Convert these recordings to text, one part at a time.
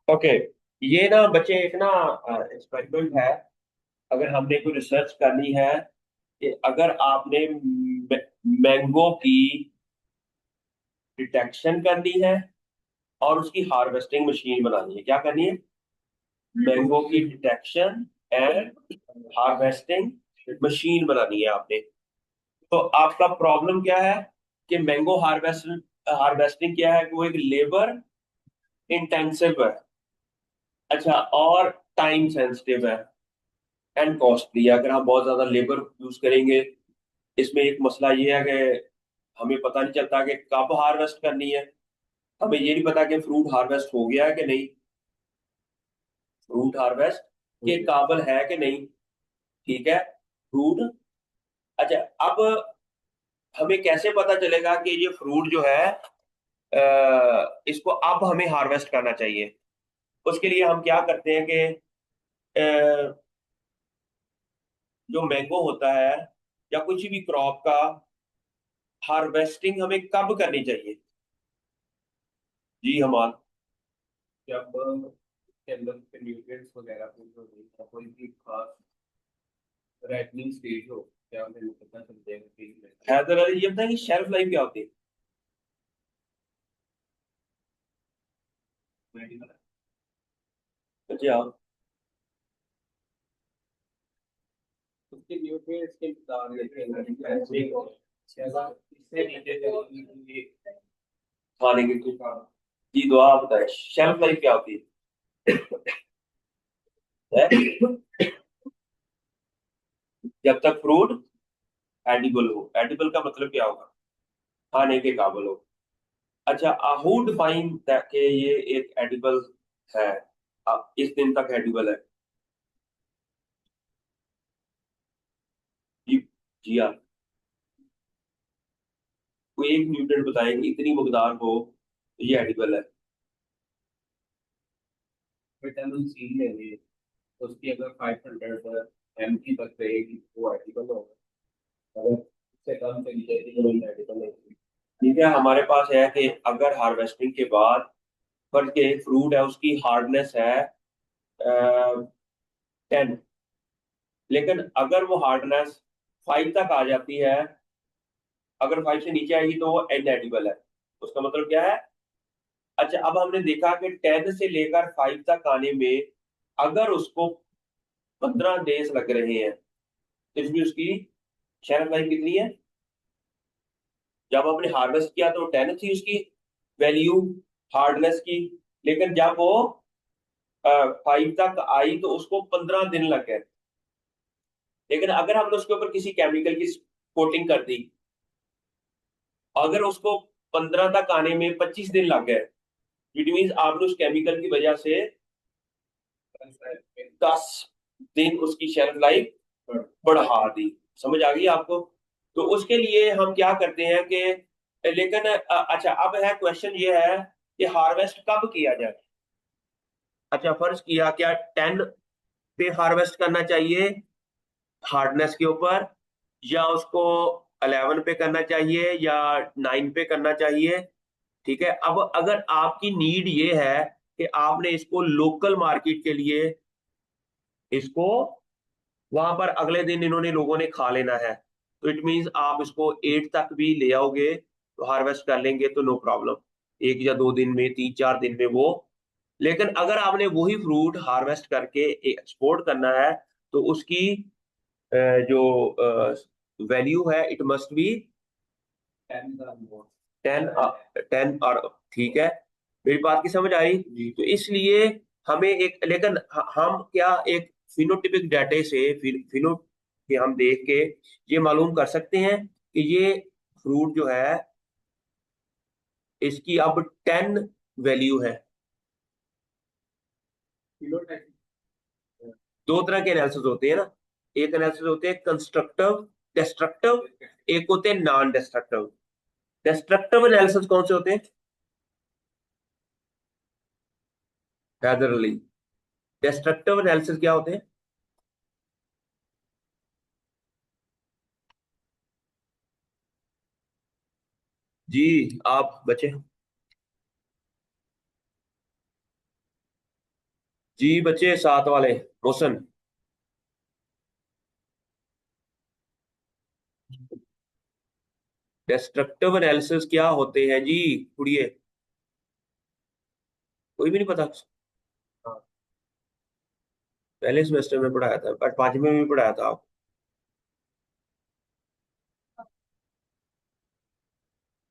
Okay. ये ना बच्चे एक ना एक्सपेरिमेंट है। अगर हमने कोई रिसर्च करनी है कि अगर आपने मैंगो की डिटेक्शन करनी है और उसकी हार्वेस्टिंग मशीन बनानी है, क्या करनी है? मैंगो की डिटेक्शन एंड हार्वेस्टिंग मशीन बनानी है आपने। तो आपका प्रॉब्लम क्या है कि मैंगो हार्वेस्टिंग क्या है कि वो एक लेबर इंटेंसिव है। अच्छा, और टाइम सेंसिटिव है एंड कॉस्टली है। अगर हम बहुत ज्यादा लेबर यूज करेंगे, इसमें एक मसला ये है कि हमें पता नहीं चलता कि कब हार्वेस्ट करनी है। हमें ये नहीं पता कि फ्रूट हार्वेस्ट हो गया है कि नहीं, फ्रूट हार्वेस्ट के काबिल है कि नहीं। ठीक है, फ्रूट। अच्छा, अब हमें कैसे पता चलेगा कि ये फ्रूट जो है इसको अब हमें हार्वेस्ट करना चाहिए? उसके लिए हम क्या करते हैं कि जो मैंगो होता है या कुछ भी क्रॉप का हार्वेस्टिंग हमें कब करनी चाहिए? जी हमाद। जब उसके अंदर के न्यूट्रिएंट्स वगैरह पूरे हो गई या कोई भी खास रेडनिंग स्टेज हो, क्या हमें पता चल जाएगा कि हैदर अली, ये बताएं कि शेल्फ लाइफ क्या होती है? मेडिकल अच्छा। उसके न्यूट्रिएंट्स के मितान लेके ऐसे अगर इससे नीचे चली गई खाने की कुछ। जी, दुआ आप बताएं शेल्फ लाइफ क्या होती है? जब तक फ्रूट एडिबल हो। एडिबल का मतलब क्या होगा? खाने के काबिल हो। अच्छा, हु डिफाइन कि ये एक एडिबल है, इस दिन तक एडिबल है? जी। जी हाँ। कोई एक न्यूट्रिएंट बताए कि इतनी मकदार हो तो ये एडिबल है। विटामिन सी लेंगे, उसकी अगर 500 mg तक रहेगी तो वो एडिबल होगा। अगर उससे कम चली जाएगी तो वो एडिबल नहीं। ठीक है, हमारे पास है कि अगर हार्वेस्टिंग के बाद पर के फ्रूट है उसकी हार्डनेस है 10, लेकिन अगर वो हार्डनेस 5 तक आ जाती है, अगर 5 से नीचे आएगी तो वो इनएडिबल है। उसका मतलब क्या है? अच्छा, अब हमने देखा कि 10 से लेकर 5 तक आने में अगर उसको 15 डेज लग रहे हैं तो इसमें उसकी शेल्फ लाइफ कितनी है? जब हमने हार्वेस्ट किया तो 10 थी उसकी वैल्यू हार्डनेस की, लेकिन जब वो 5 तक आई तो उसको 15 दिन लग गए। लेकिन अगर हमने उसके ऊपर किसी केमिकल की कोटिंग कर दी, अगर उसको 15 तक आने में 25 दिन लग गए, इट मीन आपने उस केमिकल की वजह से 10 दिन उसकी शेल्फ लाइफ बढ़ा दी। समझ आ गई आपको? तो उसके लिए हम क्या करते हैं कि लेकिन अच्छा, अब है क्वेश्चन ये है कि हार्वेस्ट कब किया जाए? अच्छा, फर्ज किया क्या 10 पे हार्वेस्ट करना चाहिए हार्डनेस के ऊपर, या उसको 11 पे करना चाहिए, या 9 पे करना चाहिए? ठीक है, अब अगर आपकी नीड ये है कि आपने इसको लोकल मार्केट के लिए इसको वहां पर अगले दिन इन्होंने लोगों ने खा लेना है, तो इट मींस आप इसको 8 तक भी ले आओगे तो हार्वेस्ट कर लेंगे तो नो प्रॉब्लम, 1 या 2 दिन में, 3-4 दिन में वो। लेकिन अगर आपने वही फ्रूट हार्वेस्ट करके एक्सपोर्ट करना है तो उसकी जो वैल्यू है इट मस्ट बी 10। 10 और ठीक है, मेरी बात की समझ आई? तो इसलिए हमें एक, लेकिन हम क्या एक फिनोटिपिक डाटे से फिनो के हम देख के ये मालूम कर सकते हैं कि ये फ्रूट जो है इसकी अब 10 वैल्यू है। दो तरह के एनालिसिस होते हैं ना, एक एनालिसिस होते हैं कंस्ट्रक्टिव डिस्ट्रक्टिव, एक होते हैं नॉन डिस्ट्रक्टिव। डिस्ट्रक्टिव एनालिसिस कौन से होते हैं हैदर अली? डिस्ट्रक्टिव एनालिसिस क्या होते हैं? जी, आप बचे। जी बच्चे साथ वाले रोशन, डिस्ट्रक्टिव एनालिसिस क्या होते हैं जी कुड़िए? कोई भी नहीं पता? हाँ। पहले सेमेस्टर में पढ़ाया था, बट पांचवें में भी पढ़ाया था आप।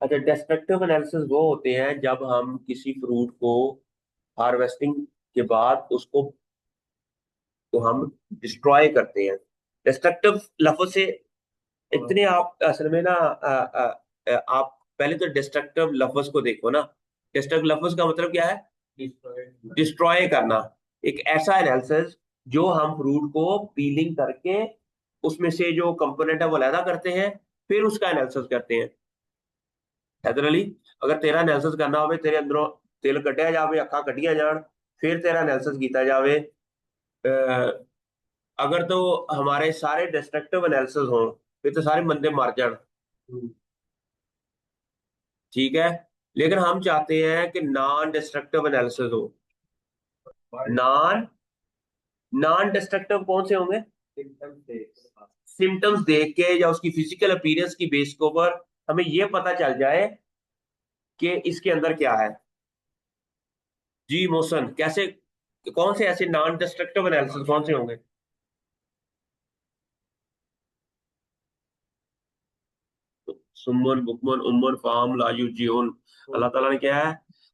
अच्छा, डिस्ट्रक्टिव एनालिसिस वो होते हैं जब हम किसी फ्रूट को हार्वेस्टिंग के बाद उसको तो हम डिस्ट्रॉय करते हैं। डिस्ट्रक्टिव लफ्ज से इतने आप असल में ना आप पहले तो डिस्ट्रक्टिव लफ्ज को देखो ना। डिस्ट्रक्टिव लफ्ज का मतलब क्या है? डिस्ट्रॉय करना। एक ऐसा एनालिसिस जो हम फ्रूट को पीलिंग करके उसमें से जो कंपोनेंट है वो अलहदा करते हैं, फिर उसका एनालिसिस करते हैं। हैदर अली, अगर तेरा एनालिसिस करना हो तेरे अंदरों तिल कटिया जावे, अखा कटिया जान, फिर तेरा एनालिसिस किया जावे। अ, अगर तो हमारे सारे डिस्ट्रक्टिव एनालिसिस हों फिर तो सारे बंदे मर जान। ठीक है, लेकिन हम चाहते हैं कि नॉन डिस्ट्रक्टिव एनालिसिस हो। नॉन नॉन डिस्ट्रक्टिव कौन से होंगे? सिम्टम्स देख के या उसकी फिजिकल अपीयरेंस की बेस के ऊपर हमें यह पता चल जाए कि इसके अंदर क्या है। जी मोशन, कैसे, कौन से ऐसे नॉन डिस्ट्रक्टिव एनालिसिस कौन से होंगे? सुमन बुकमन उमन फाम लायू जीवन। अल्लाह ताला ने क्या है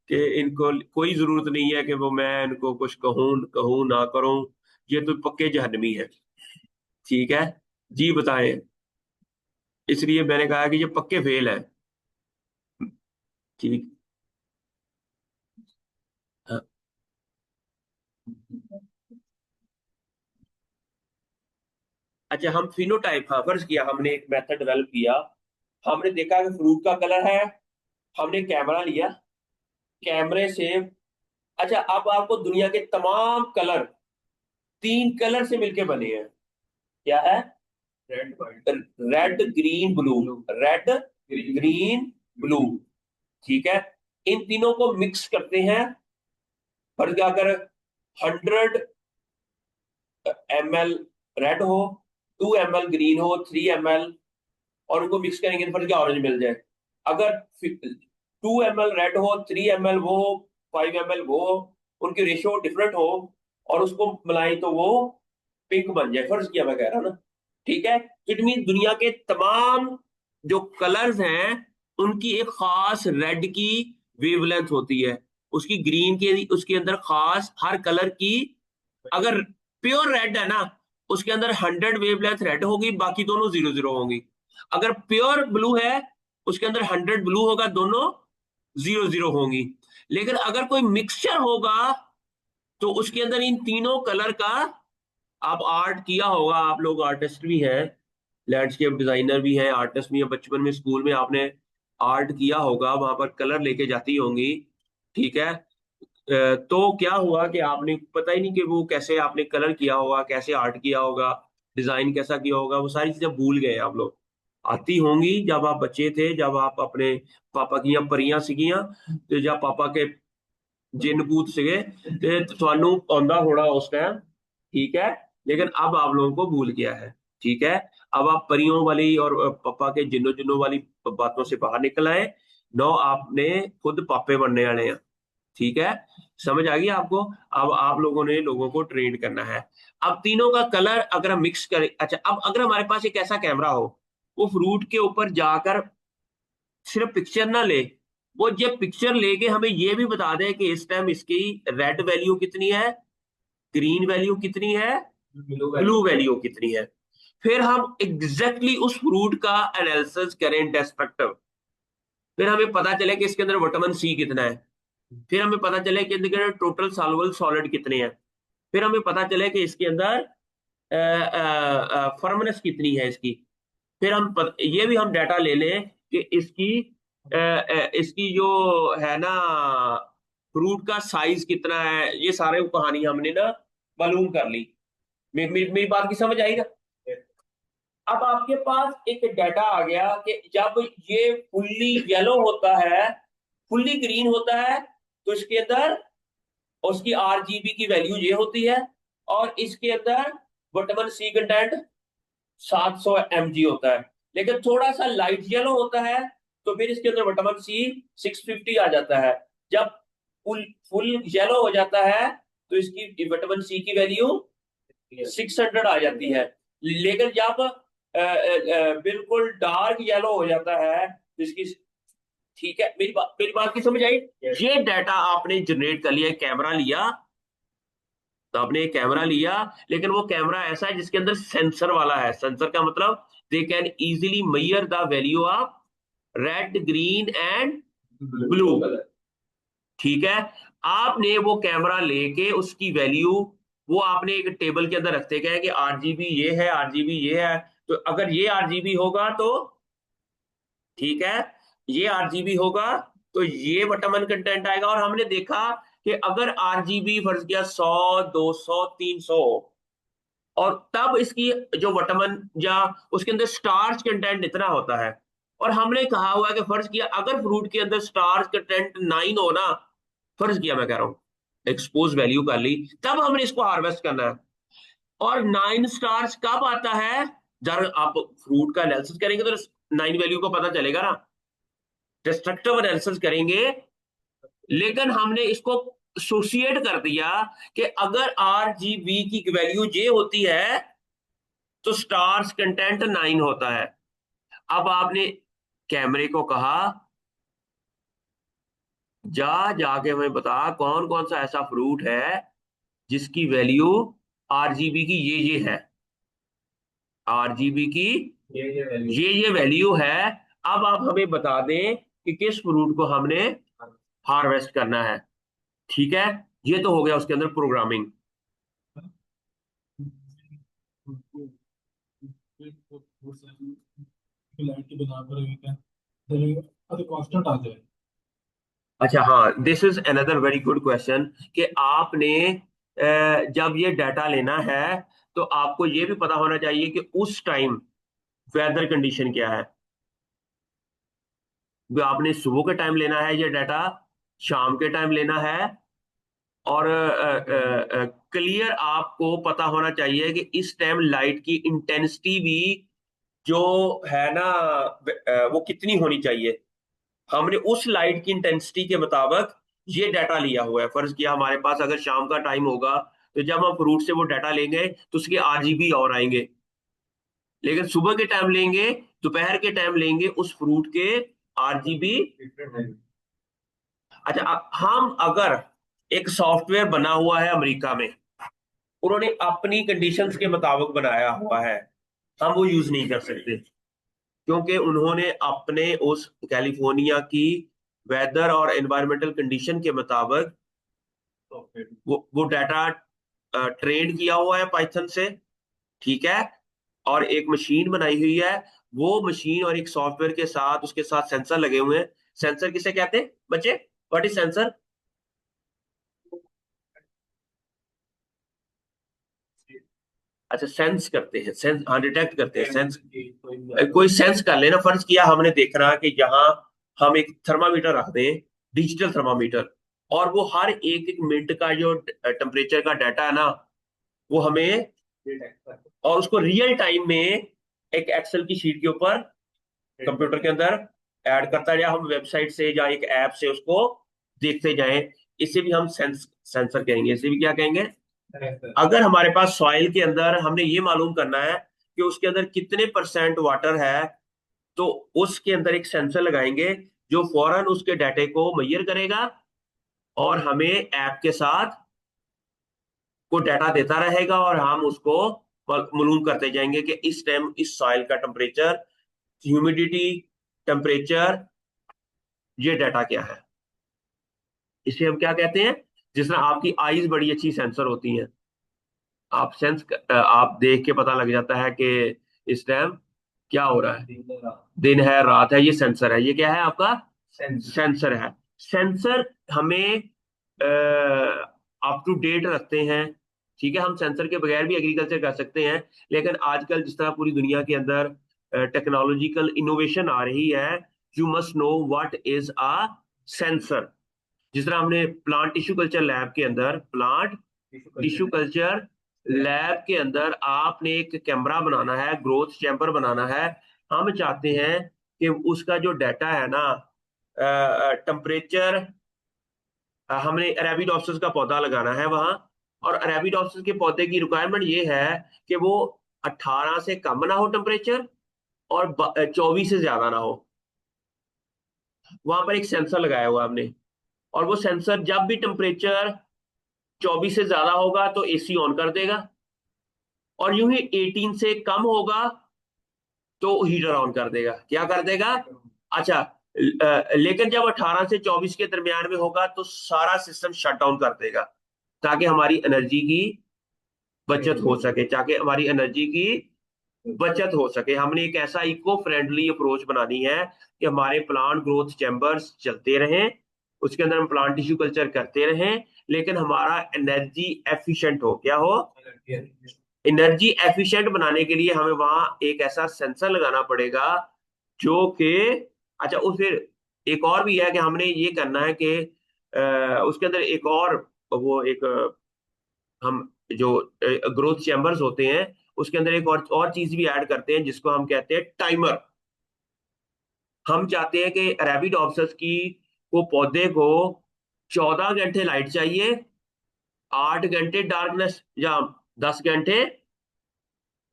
कि इनको कोई जरूरत नहीं है कि वो मैं इनको कुछ कहूं कहूं ना करूं, ये तो पक्के जहन्नमी है। ठीक है, जी बताएं। इसलिए मैंने कहा कि ये पक्के फेल है। ठीक। हाँ। अच्छा, हम फिनोटाइप, हाँ फर्ज किया हमने एक मेथड डेवलप किया। हमने देखा कि फ्रूट का कलर है, हमने कैमरा लिया, कैमरे से, अच्छा अब आपको दुनिया के तमाम कलर तीन कलर से मिलके बने हैं। क्या है? Red white red green blue. Blue. Red green blue. ठीक है, इन तीनों को मिक्स करते हैं। और क्या कर, 100 ml रेड हो, 2 ml ग्रीन हो, 3 ml, और उनको मिक्स करेंगे तो फिर क्या ऑरेंज मिल जाए। अगर 2 ml रेड हो, 3 ml वो हो, 5 ml वो हो, उनकी रेशियो डिफरेंट हो, और उसको मिलाएं तो वो पिंक बन जाए। फर्ज किया मैं कह रहा हूं ना। ठीक है, इट मीन दुनिया के तमाम जो कलर्स हैं उनकी एक खास रेड की वेवलेंथ होती है, उसकी ग्रीन के उसके अंदर खास हर कलर की। अगर प्योर रेड है ना, उसके अंदर 100 वेवलेंथ रेड होगी, बाकी दोनों 0 0 होंगी। अगर प्योर ब्लू है, उसके अंदर 100 ब्लू होगा, दोनों 0 0 होंगी। लेकिन अगर कोई मिक्सचर होगा तो उसके अंदर इन तीनों कलर का, आप आर्ट किया होगा, आप लोग आर्टिस्ट भी हैं, लैंडस्केप डिजाइनर भी हैं, आर्टिस्ट भी हैं, बचपन में स्कूल में आपने आर्ट किया होगा, वहां पर कलर लेके जाती होंगी। ठीक है, तो क्या हुआ कि आपने पता ही नहीं कि वो कैसे आपने कलर किया होगा, कैसे आर्ट किया होगा, डिजाइन कैसा किया होगा, वो सारी चीजें भूल गए आप लोग। आती होंगी जब आप बच्चे थे, जब आप अपने पापा की परियां सीगियां, तो जब पापा के जिन भूत सीगे ते ਤੁਹਾਨੂੰ आंदा होना उस टाइम। ठीक है, लेकिन अब आप लोगों को भूल गया है। ठीक है, अब आप परियों वाली और पापा के जिन्नों जिन्नों वाली बातों से बाहर निकल आए। नो, आपने खुद पापे बनने वाले हैं। ठीक है, समझ आ गई आपको? अब आप लोगों ने लोगों को ट्रेन करना है। अब तीनों का कलर अगर हम मिक्स करें, अच्छा अब अगर हमारे पास एक ऐसा कैमरा हो, वो फ्रूट के ऊपर जाकर सिर्फ पिक्चर ना ले, वो जब पिक्चर लेके हमें ये भी बता दे कि इस टाइम इसकी रेड वैल्यू कितनी है, ग्रीन वैल्यू कितनी है, ब्लू वैल्यू कितनी है, फिर हम एग्जैक्टली उस फ्रूट का एनालिसिस करें डिस्ट्रक्टिव। फिर हमें पता चले कि इसके अंदर विटामिन सी कितना है, फिर हमें पता चले कि इसके अंदर टोटल सॉल्युबल सॉलिड कितने हैं, फिर हमें पता चले कि इसके अंदर फर्मनेस कितनी है इसकी। फिर ये भी हम डाटा ले लें कि इसकी जो है ना फ्रूट का साइज कितना है, ये सारे कहानी हमने ना मालूम कर ली। मेरी बात की समझ आई ना? अब आपके पास एक डाटा आ गया कि जब ये फुल्ली येलो होता है, फुल्ली ग्रीन होता है, तो इसके अंदर उसकी आरजीबी की वैल्यू ये होती है, और इसके अंदर विटामिन सी कंटेंट 700 mg होता है। लेकिन थोड़ा सा लाइट येलो होता है तो फिर इसके अंदर विटामिन सी 650 आ जाता है। जब फुल फुल येलो हो जाता है तो इसकी विटामिन सी की वैल्यू 600 आ जाती है। लेकिन जब बिल्कुल डार्क येलो हो जाता है तो इसकी, ठीक है, मेरी बात की समझ आई? ये डाटा आपने जनरेट कर लिया, कैमरा लिया, तो आपने एक कैमरा लिया, लेकिन वो कैमरा ऐसा है जिसके अंदर सेंसर वाला है। सेंसर का मतलब दे can easily measure the value of red, green and blue. ठीक है, आपने वो कैमरा लेके उसकी वैल्यू, वो आपने एक टेबल के अंदर रखते गए कि आरजीबी ये है, आरजीबी ये है, तो अगर ये आरजीबी होगा तो ठीक है, ये आरजीबी होगा तो ये विटामिन कंटेंट आएगा। और हमने देखा कि अगर आरजीबी फर्ज किया 100, 200, 300, और तब इसकी जो विटामिन या उसके अंदर स्टार्च कंटेंट इतना होता है। और हमने कहा हुआ है कि फर्ज किया अगर फ्रूट के अंदर स्टार्च कंटेंट 9 हो ना, फर्ज किया मैं कह रहा हूं, एक्सपोज वैल्यू कर ली, तब हमने इसको हार्वेस्ट करना है। और 9 स्टार्च कब आता है? जब आप फ्रूट का एनालिसिस करेंगे तो 9 वैल्यू को पता चलेगा ना, डिस्ट्रक्टिव एनालिसिस करेंगे। लेकिन हमने इसको एसोसिएट कर दिया कि अगर आरजीबी की वैल्यू जे होती है तो स्टार्स कंटेंट 9 होता है। अब आपने कैमरे को कहा जा जाके हमें बता कौन कौन सा ऐसा फ्रूट है जिसकी वैल्यू आरजीबी की ये है, आरजीबी की ये वैल्यू है। अब आप हमें बता दें कि किस फ्रूट को हमने हार्वेस्ट करना है। ठीक है, ये तो हो गया उसके अंदर प्रोग्रामिंग। लाइट की बना पर कांस्टेंट आ जाए। अच्छा हाँ, this is another very good question कि आपने जब ये डाटा लेना है तो आपको ये भी पता होना चाहिए कि उस टाइम वेदर कंडीशन क्या है। वो आपने सुबह के टाइम लेना है ये डाटा, शाम के टाइम लेना है, और क्लियर आपको पता होना चाहिए कि इस टाइम लाइट की इंटेंसिटी भी जो है ना वो कितनी होनी चाहिए। हमने उस लाइट की इंटेंसिटी के मुताबिक ये डाटा लिया हुआ है। फर्ज किया हमारे पास अगर शाम का टाइम होगा तो जब हम फ्रूट से वो डाटा लेंगे तो उसके आरजीबी और आएंगे। लेकिन सुबह के टाइम लेंगे, दोपहर के टाइम लेंगे, उस फ्रूट के आरजीबी। अच्छा, हम अगर एक सॉफ्टवेयर बना हुआ है अमेरिका में, उन्होंने अपनी कंडीशंस के मुताबिक बनाया हुआ है, हम वो यूज नहीं कर सकते क्योंकि उन्होंने अपने उस कैलिफोर्निया की वेदर और एनवायरमेंटल कंडीशन के मुताबिक वो डाटा ट्रेन किया हुआ है पाइथन से। ठीक है, और एक मशीन बनाई हुई है, वो मशीन और एक सॉफ्टवेयर के साथ उसके साथ सेंसर लगे हुए हैं। सेंसर किसे कहते हैं बच्चे? What is sensor? अच्छा, सेंस करते हैं, सेंस, हाँ, डिटेक्ट करते हैं, सेंस। कोई सेंस कर लेना, फर्ज किया हमने देखना कि यहाँ हम एक थर्मामीटर रख दें, डिजिटल थर्मामीटर, और वो हर एक एक मिनट का जो टेम्परेचर का डाटा है ना वो हमें, और उसको रियल टाइम में एक एक्सेल की शीट के ऊपर कंप्यूटर के अंदर ऐड करता जाए, हम वेबसाइट से या एक ऐप से उसको देखते जाएं। इसे भी हम सेंसर कहेंगे, इसे भी क्या कहेंगे? अगर हमारे पास सॉइल के अंदर हमने ये मालूम करना है कि उसके अंदर कितने परसेंट वाटर है, तो उसके अंदर एक सेंसर लगाएंगे जो फौरन उसके डाटे को मेजर करेगा और हमें ऐप के साथ को डाटा देता रहेगा, और हम उसको मालूम करते जाएंगे कि इस टाइम इस सॉइल का टेम्परेचर, ह्यूमिडिटी, टेम्परेचर, ये डाटा क्या है। इसे हम क्या कहते हैं? जिस तरह आपकी आईज बड़ी अच्छी सेंसर होती हैं, आप आप देख के पता लग जाता है कि इस टाइम क्या हो रहा है, दिन है रात है, ये सेंसर है। ये क्या है आपका? सेंसर है। सेंसर हमें अप टू डेट रखते हैं। ठीक है, हम सेंसर के बगैर भी एग्रीकल्चर कर सकते हैं, लेकिन आजकल जिस तरह पूरी दुनिया के अंदर टेक्नोलॉजिकल इनोवेशन आ रही है, you must know what is a sensor. जिस तरह हमने प्लांट टिश्यू कल्चर लैब के अंदर, प्लांट टिश्यू कल्चर लैब के अंदर आपने एक कैमरा बनाना है, ग्रोथ चैम्बर बनाना है। हम चाहते हैं कि उसका जो डाटा है ना, टेम्परेचर, हमने अरेबिडोप्सिस का पौधा लगाना है वहां, और अरेबिडोप्सिस के पौधे की रिक्वायरमेंट ये है कि वो 18 से कम ना हो टेम्परेचर, और 24 से ज्यादा ना हो। वहां पर एक सेंसर लगाया हुआ हमने, और वो सेंसर जब भी टेम्परेचर 24 से ज्यादा होगा तो एसी ऑन कर देगा, और यूं ही 18 से कम होगा तो हीटर ऑन कर देगा। क्या कर देगा? अच्छा, लेकिन जब 18 से 24 के दरमियान में होगा तो सारा सिस्टम शट डाउन कर देगा, ताकि हमारी एनर्जी की बचत हो सके, ताकि हमारी एनर्जी की बचत हो सके। हमने एक ऐसा इको फ्रेंडली अप्रोच बनानी है कि हमारे प्लांट ग्रोथ चैम्बर्स चलते रहें, उसके अंदर हम प्लांट टिश्यू कल्चर करते रहें, लेकिन हमारा एनर्जी एफिशिएंट हो। क्या हो? एनर्जी एफिशिएंट बनाने के लिए हमें वहां एक ऐसा सेंसर लगाना पड़ेगा जो कि, अच्छा, उस फिर एक और भी है कि हमने ये करना है कि उसके अंदर एक और, वो एक हम जो ग्रोथ चैम्बर्स होते हैं उसके अंदर एक और चीज भी ऐड करते हैं जिसको हम कहते हैं टाइमर। हम चाहते हैं कि अरेबिडोप्सिस की को पौधे को 14 घंटे लाइट चाहिए, 8 घंटे डार्कनेस, या 10 घंटे।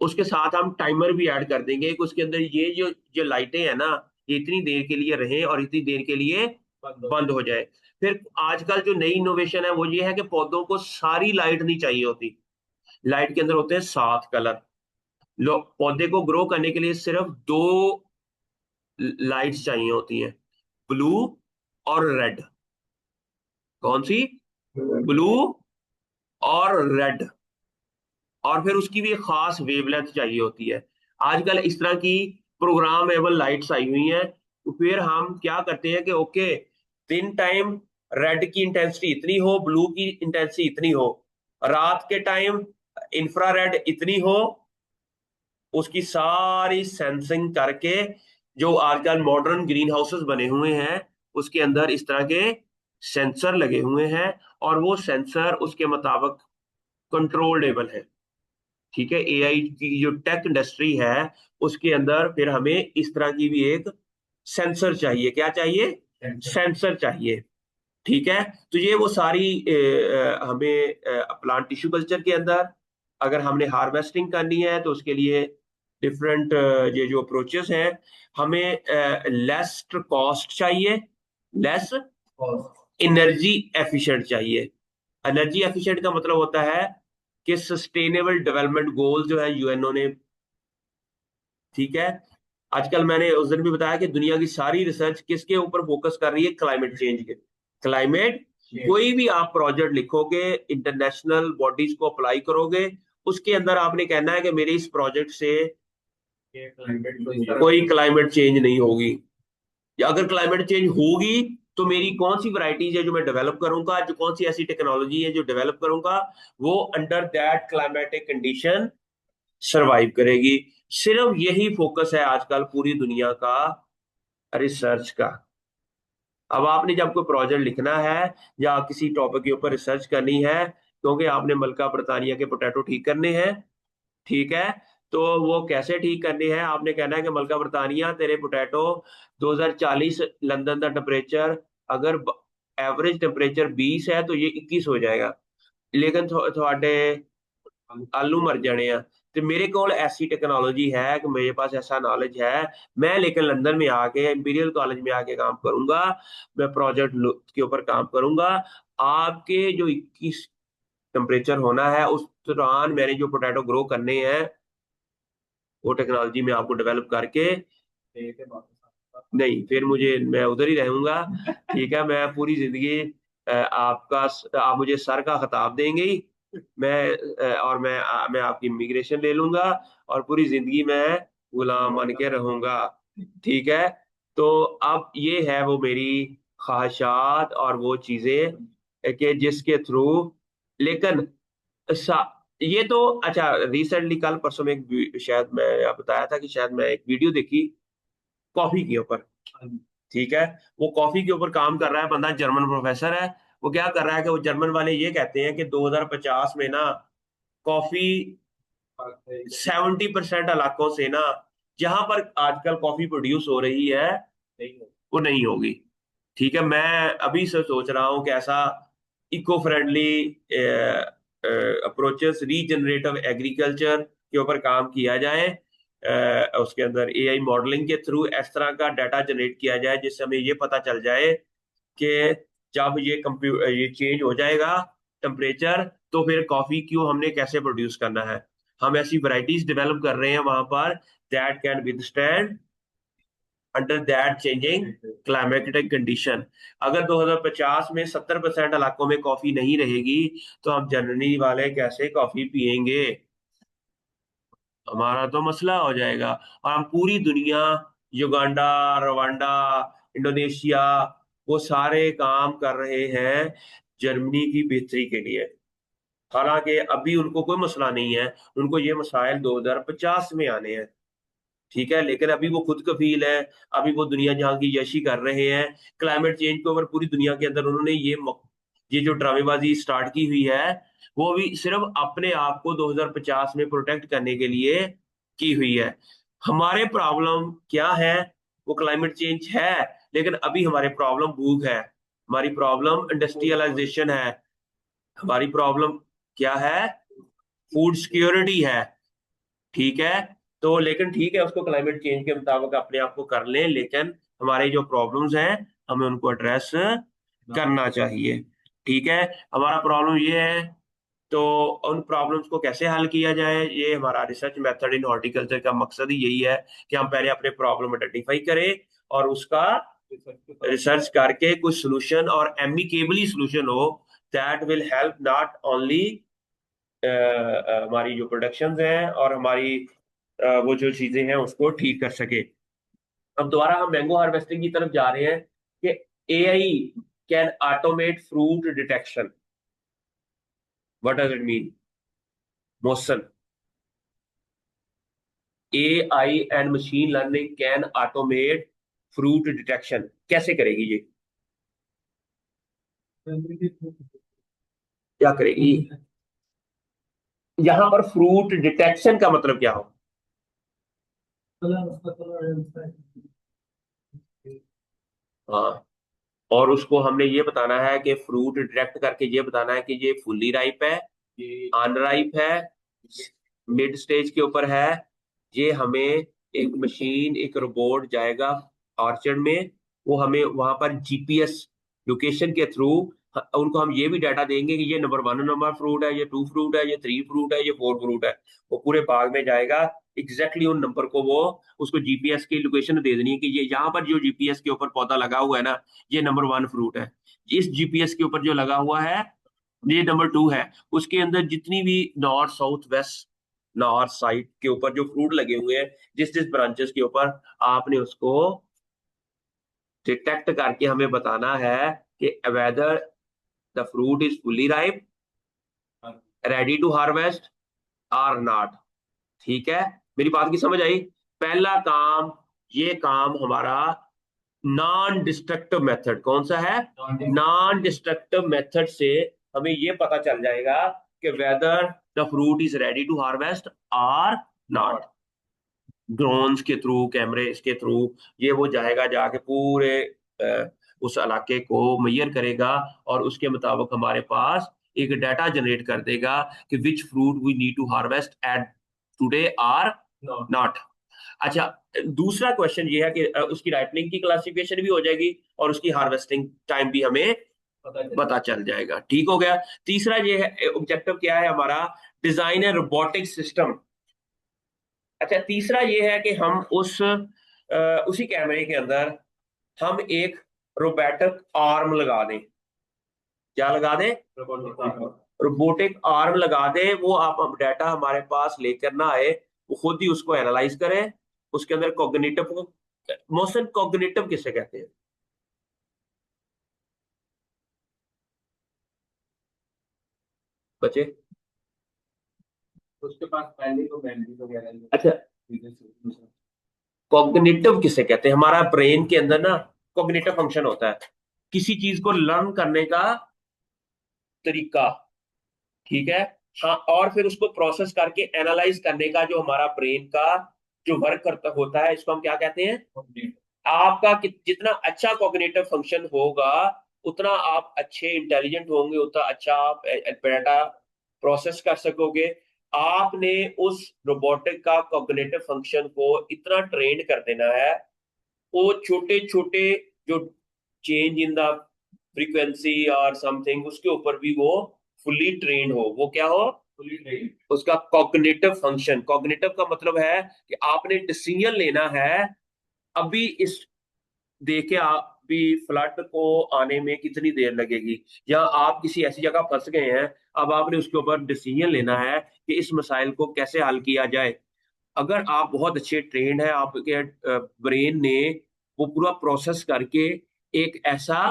उसके साथ हम टाइमर भी ऐड कर देंगे कि उसके अंदर ये जो जो लाइटें हैं ना, ये इतनी देर के लिए रहे और इतनी देर के लिए बंद हो जाए। फिर आजकल जो नई इनोवेशन है वो ये है कि पौधों को सारी लाइट नहीं चाहिए होती। लाइट के अंदर होते हैं 7 कलर। पौधे को ग्रो करने के लिए सिर्फ 2 लाइट्स चाहिए होती हैं, ब्लू और रेड। कौन सी? ब्लू और रेड। और फिर उसकी भी एक खास वेवलेंथ चाहिए होती है। आजकल इस तरह की प्रोग्रामेबल लाइट्स आई हुई हैं। तो फिर हम क्या करते हैं कि ओके, दिन टाइम रेड की इंटेंसिटी इतनी हो, ब्लू की इंटेंसिटी इतनी हो, रात के टाइम इंफ्रारेड इतनी हो, उसकी सारी सेंसिंग करके, जो आजकल मॉडर्न ग्रीन हाउसेस बने हुए हैं उसके अंदर इस तरह के सेंसर लगे हुए हैं, और वो सेंसर उसके मुताबिक कंट्रोलेबल है। ठीक है, एआई की जो टेक इंडस्ट्री है उसके अंदर फिर हमें इस तरह की भी एक सेंसर चाहिए। क्या चाहिए? सेंसर चाहिए। ठीक है, तो ये वो सारी हमें प्लांट टिश्यू कल्चर के अंदर अगर हमने हार्वेस्टिंग करनी है तो उसके लिए डिफरेंट ये जो अप्रोचेस हैं, हमें लेस कॉस्ट चाहिए, लेस एनर्जी एफिशिएंट चाहिए। एनर्जी एफिशिएंट का मतलब होता है कि सस्टेनेबल डेवलपमेंट गोल जो है यूएनओ ने, ठीक है, आजकल मैंने उस दिन भी बताया कि दुनिया की सारी रिसर्च किसके ऊपर फोकस कर रही है? क्लाइमेट चेंज के। क्लाइमेट, कोई भी आप प्रोजेक्ट लिखोगे, इंटरनेशनल बॉडीज को अप्लाई करोगे, उसके अंदर आपने कहना है कि मेरे इस प्रोजेक्ट से कोई क्लाइमेट चेंज नहीं होगी, या अगर क्लाइमेट चेंज होगी तो मेरी कौन सी वैरायटीज है जो मैं डेवलप करूंगा, जो कौन सी ऐसी टेक्नोलॉजी है जो डेवलप करूंगा, वो under that climatic condition survive करेगी। सिर्फ यही फोकस है आजकल पूरी दुनिया का रिसर्च का। अब आपने जब कोई प्रोजेक्ट लिखना है या किसी टॉपिक के ऊपर रिसर्च करनी है, क्योंकि आपने मलका बरतानिया के पोटैटो ठीक करने हैं, ठीक है, तो वो कैसे ठीक करने हैं? आपने कहना है कि मलका बरतानिया तेरे पोटैटो 2040 लंदन का टेम्परेचर, अगर एवरेज टेम्परेचर 20 है तो ये 21 हो जाएगा, लेकिन थोड़े आलू मर जाने हैं। तो मेरे को ऐसी टेक्नोलॉजी है कि मेरे पास ऐसा नॉलेज है, मैं लेकिन लंदन में आके इंपीरियल कॉलेज में आके काम करूंगा, मैं प्रोजेक्ट के ऊपर काम करूंगा। आपके जो 21 टेम्परेचर होना है उस दौरान मैंने जो पोटैटो ग्रो करने हैं वो टेक्नोलॉजी में आपको डेवलप करके, नहीं फिर मुझे, मैं उधर ही रहूंगा। ठीक है, मैं पूरी जिंदगी आपका, आप मुझे सर का खिताब देंगे ही, मैं और मैं आपकी इमिग्रेशन ले लूंगा और पूरी जिंदगी मैं गुलाम बन के रहूंगा। ठीक है, तो अब ये है वो मेरी ख्वाहिशात और वो चीजें कि जिसके थ्रू, लेकिन ये तो अच्छा, रिसेंटली कल परसों में शायद मैं बताया था कि शायद मैं एक वीडियो देखी कॉफी के ऊपर। ठीक है। वो कॉफी के ऊपर काम कर रहा है, बंदा जर्मन प्रोफेसर है। वो क्या कर रहा है कि वो जर्मन वाले ये कहते हैं कि 2050 में ना कॉफी 70% इलाकों से ना, जहां पर आजकल कॉफी प्रोड्यूस हो रही है, वो नहीं होगी। ठीक है, मैं अभी से सोच रहा हूँ कि ऐसा eco friendly approaches, regenerative agriculture के ऊपर काम किया जाए। उसके अंदर एआई मॉडलिंग के थ्रू इस तरह का डाटा जनरेट किया जाए जिससे हमें ये पता चल जाए कि जब ये चेंज हो जाएगा टेम्परेचर, तो फिर कॉफी क्यों हमने कैसे प्रोड्यूस करना है। हम ऐसी वैरायटीज डेवलप कर रहे हैं वहां पर that can withstand under that changing climatic condition. अगर 2050 में 70% इलाकों में कॉफी नहीं रहेगी तो हम जनरली वाले कैसे कॉफी पियेंगे, हमारा तो मसला हो जाएगा। और हम पूरी दुनिया, युगांडा, रवांडा, इंडोनेशिया, वो सारे काम कर रहे हैं जर्मनी की बेहतरी के लिए। हालांकि अभी उनको कोई मसला नहीं है, उनको ये मसाइल 2050 में आने हैं। ठीक है, लेकिन अभी वो खुद कफील है, अभी वो दुनिया जहां की यशी कर रहे हैं। क्लाइमेट चेंज के ऊपर पूरी दुनिया के अंदर उन्होंने ये जो ड्रामेबाजी स्टार्ट की हुई है, वो भी सिर्फ अपने आप को 2050 में प्रोटेक्ट करने के लिए की हुई है। हमारे प्रॉब्लम क्या है? वो क्लाइमेट चेंज है, लेकिन अभी हमारे प्रॉब्लम भूख है, हमारी प्रॉब्लम इंडस्ट्रियलाइजेशन है, हमारी प्रॉब्लम क्या है? फूड सिक्योरिटी है। ठीक है, तो लेकिन ठीक है, उसको क्लाइमेट चेंज के मुताबिक अपने आप को कर लें, लेकिन हमारे जो प्रॉब्लम्स हैं हमें उनको एड्रेस करना चाहिए। ठीक है, हमारा प्रॉब्लम ये है, तो उन प्रॉब्लम्स को कैसे हल किया जाए, ये हमारा रिसर्च मेथड इन हॉर्टिकल्चर का मकसद ही यही है कि हम पहले अपने प्रॉब्लम आइडेंटिफाई करें और उसका रिसर्च करके कुछ सोल्यूशन, और एमिकेबली सोल्यूशन हो that will help not only हमारी जो प्रोडक्शन हैं और हमारी वो जो चीजें हैं उसको ठीक कर सके। अब दोबारा हम मैंगो हार्वेस्टिंग की तरफ जा रहे हैं कि AI can automate fruit detection. What does it mean motion? AI and machine learning can automate fruit detection, कैसे करेगी ये? क्या करेगी? यहां पर फ्रूट डिटेक्शन का मतलब क्या हो? हाँ, और उसको हमने ये बताना है कि फ्रूट डिटेक्ट करके ये बताना है कि ये फुल्ली राइप है, ये अनराइप है, मिड स्टेज के ऊपर है। ये हमें एक मशीन, एक रोबोट जाएगा ऑर्चर्ड में, वो हमें वहां पर जीपीएस लोकेशन के थ्रू उनको हम ये भी डाटा देंगे कि ये नंबर 1 नंबर फ्रूट है, ये 2 फ्रूट है, ये 3 फ्रूट है, ये 4 फ्रूट है। वो पूरे बाग में जाएगा, एग्जैक्टली उन नंबर को वो उसको जीपीएस की लोकेशन दे देनी है कि ये यहाँ पर जो जीपीएस के ऊपर पौधा लगा हुआ है ना, ये नंबर 1 फ्रूट है। इस जीपीएस के ऊपर जो लगा हुआ है ये नंबर 2 है। उसके अंदर जितनी भी north south west north side के ऊपर जो फ्रूट लगे हुए हैं, जिस जिस ब्रांचेस के ऊपर, आपने उसको डिटेक्ट करके हमें बताना है कि whether the fruit is fully ripe, ready to harvest or not. ठीक है, मेरी बात की समझ आई? पहला काम, ये काम हमारा नॉन डिस्ट्रक्टिव मेथड कौन सा है? नॉन डिस्ट्रक्टिव मेथड से हमें ये पता चल जाएगा कि whether the fruit is ready to harvest or not. Drones के थ्रू, कैमरे के थ्रू ये वो जाएगा, जाके पूरे उस इलाके को मैयर करेगा और उसके मुताबिक हमारे पास एक डाटा जनरेट कर देगा कि which fruit we need to harvest at today or not. अच्छा, दूसरा क्वेश्चन ये है कि उसकी राइपनिंग की क्लासिफिकेशन भी हो जाएगी और उसकी हार्वेस्टिंग टाइम भी हमें पता चल जाएगा। ठीक हो गया। तीसरा ये है ऑब्जेक्टिव क्या है हमारा? डिजाइन ए रोबोटिक सिस्टम। अच्छा, तीसरा ये है कि हम उसी कैमरे के अंदर हम एक रोबोटिक आर्म लगा दें। क्या लगा दें? रोबोटिक आर्म लगा दें। वो आप डाटा हमारे पास लेकर ना आए, वो खुद ही उसको एनालाइज करें। उसके अंदर कॉग्निटिव मोशन, कॉग्निटिव किसे कहते हैं बच्चे? उसके पास पहले तो मेमोरी वगैरह अच्छा, चीजें। कॉग्निटिव किसे कहते हैं? हमारा ब्रेन के अंदर ना कॉग्निटिव फंक्शन होता है, किसी चीज को लर्न करने का तरीका, ठीक है। हाँ, और फिर उसको प्रोसेस करके एनालाइज करने का जो हमारा ब्रेन का जो वर्क करता होता है, इसको हम क्या कहते हैं। आपका जितना अच्छा कॉग्निटिव फंक्शन होगा, उतना आप अच्छे इंटेलिजेंट होंगे, उतना अच्छा आप डाटा प्रोसेस कर सकोगे। आपने उस रोबोटिक का कॉग्निटिव फंक्शन को इतना ट्रेन कर देना है, वो छोटे छोटे जो चेंज इन द फ्रीक्वेंसी और समथिंग, उसके ऊपर भी वो फुल्ली ट्रेन हो। वो क्या हो, फुल्ली ट्रेन। उसका कॉग्निटिव फंक्शन, कॉग्निटिव का मतलब है कि आपने डिसीजन लेना है। अभी इस देखे आप भी फ्लड को आने में कितनी देर लगेगी, या आप किसी ऐसी जगह फंस गए हैं, अब आपने उसके ऊपर डिसीजन लेना है कि इस मसाइल को कैसे हल किया जाए। अगर आप बहुत अच्छे ट्रेंड है, आपके ब्रेन ने वो पूरा प्रोसेस करके एक ऐसा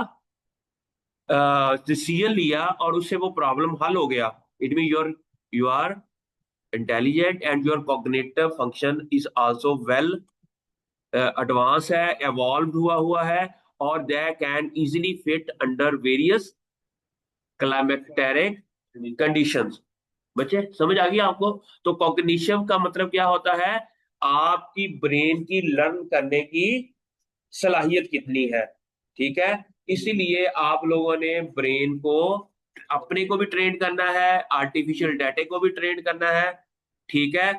डिसीजन लिया और उससे वो प्रॉब्लम हल हो गया, it mean you are intelligent and your cognitive function is also well advance है, एवॉल्व हुआ है, और they can easily fit under various climacteric conditions. बच्चे समझ आ गई आपको। तो कॉग्निशन का मतलब क्या होता है, आपकी ब्रेन की लर्न करने की सलाहियत कितनी है, ठीक है। इसीलिए आप लोगों ने ब्रेन को अपने को भी ट्रेन करना है, आर्टिफिशियल डाटा को भी ट्रेन करना है, ठीक है।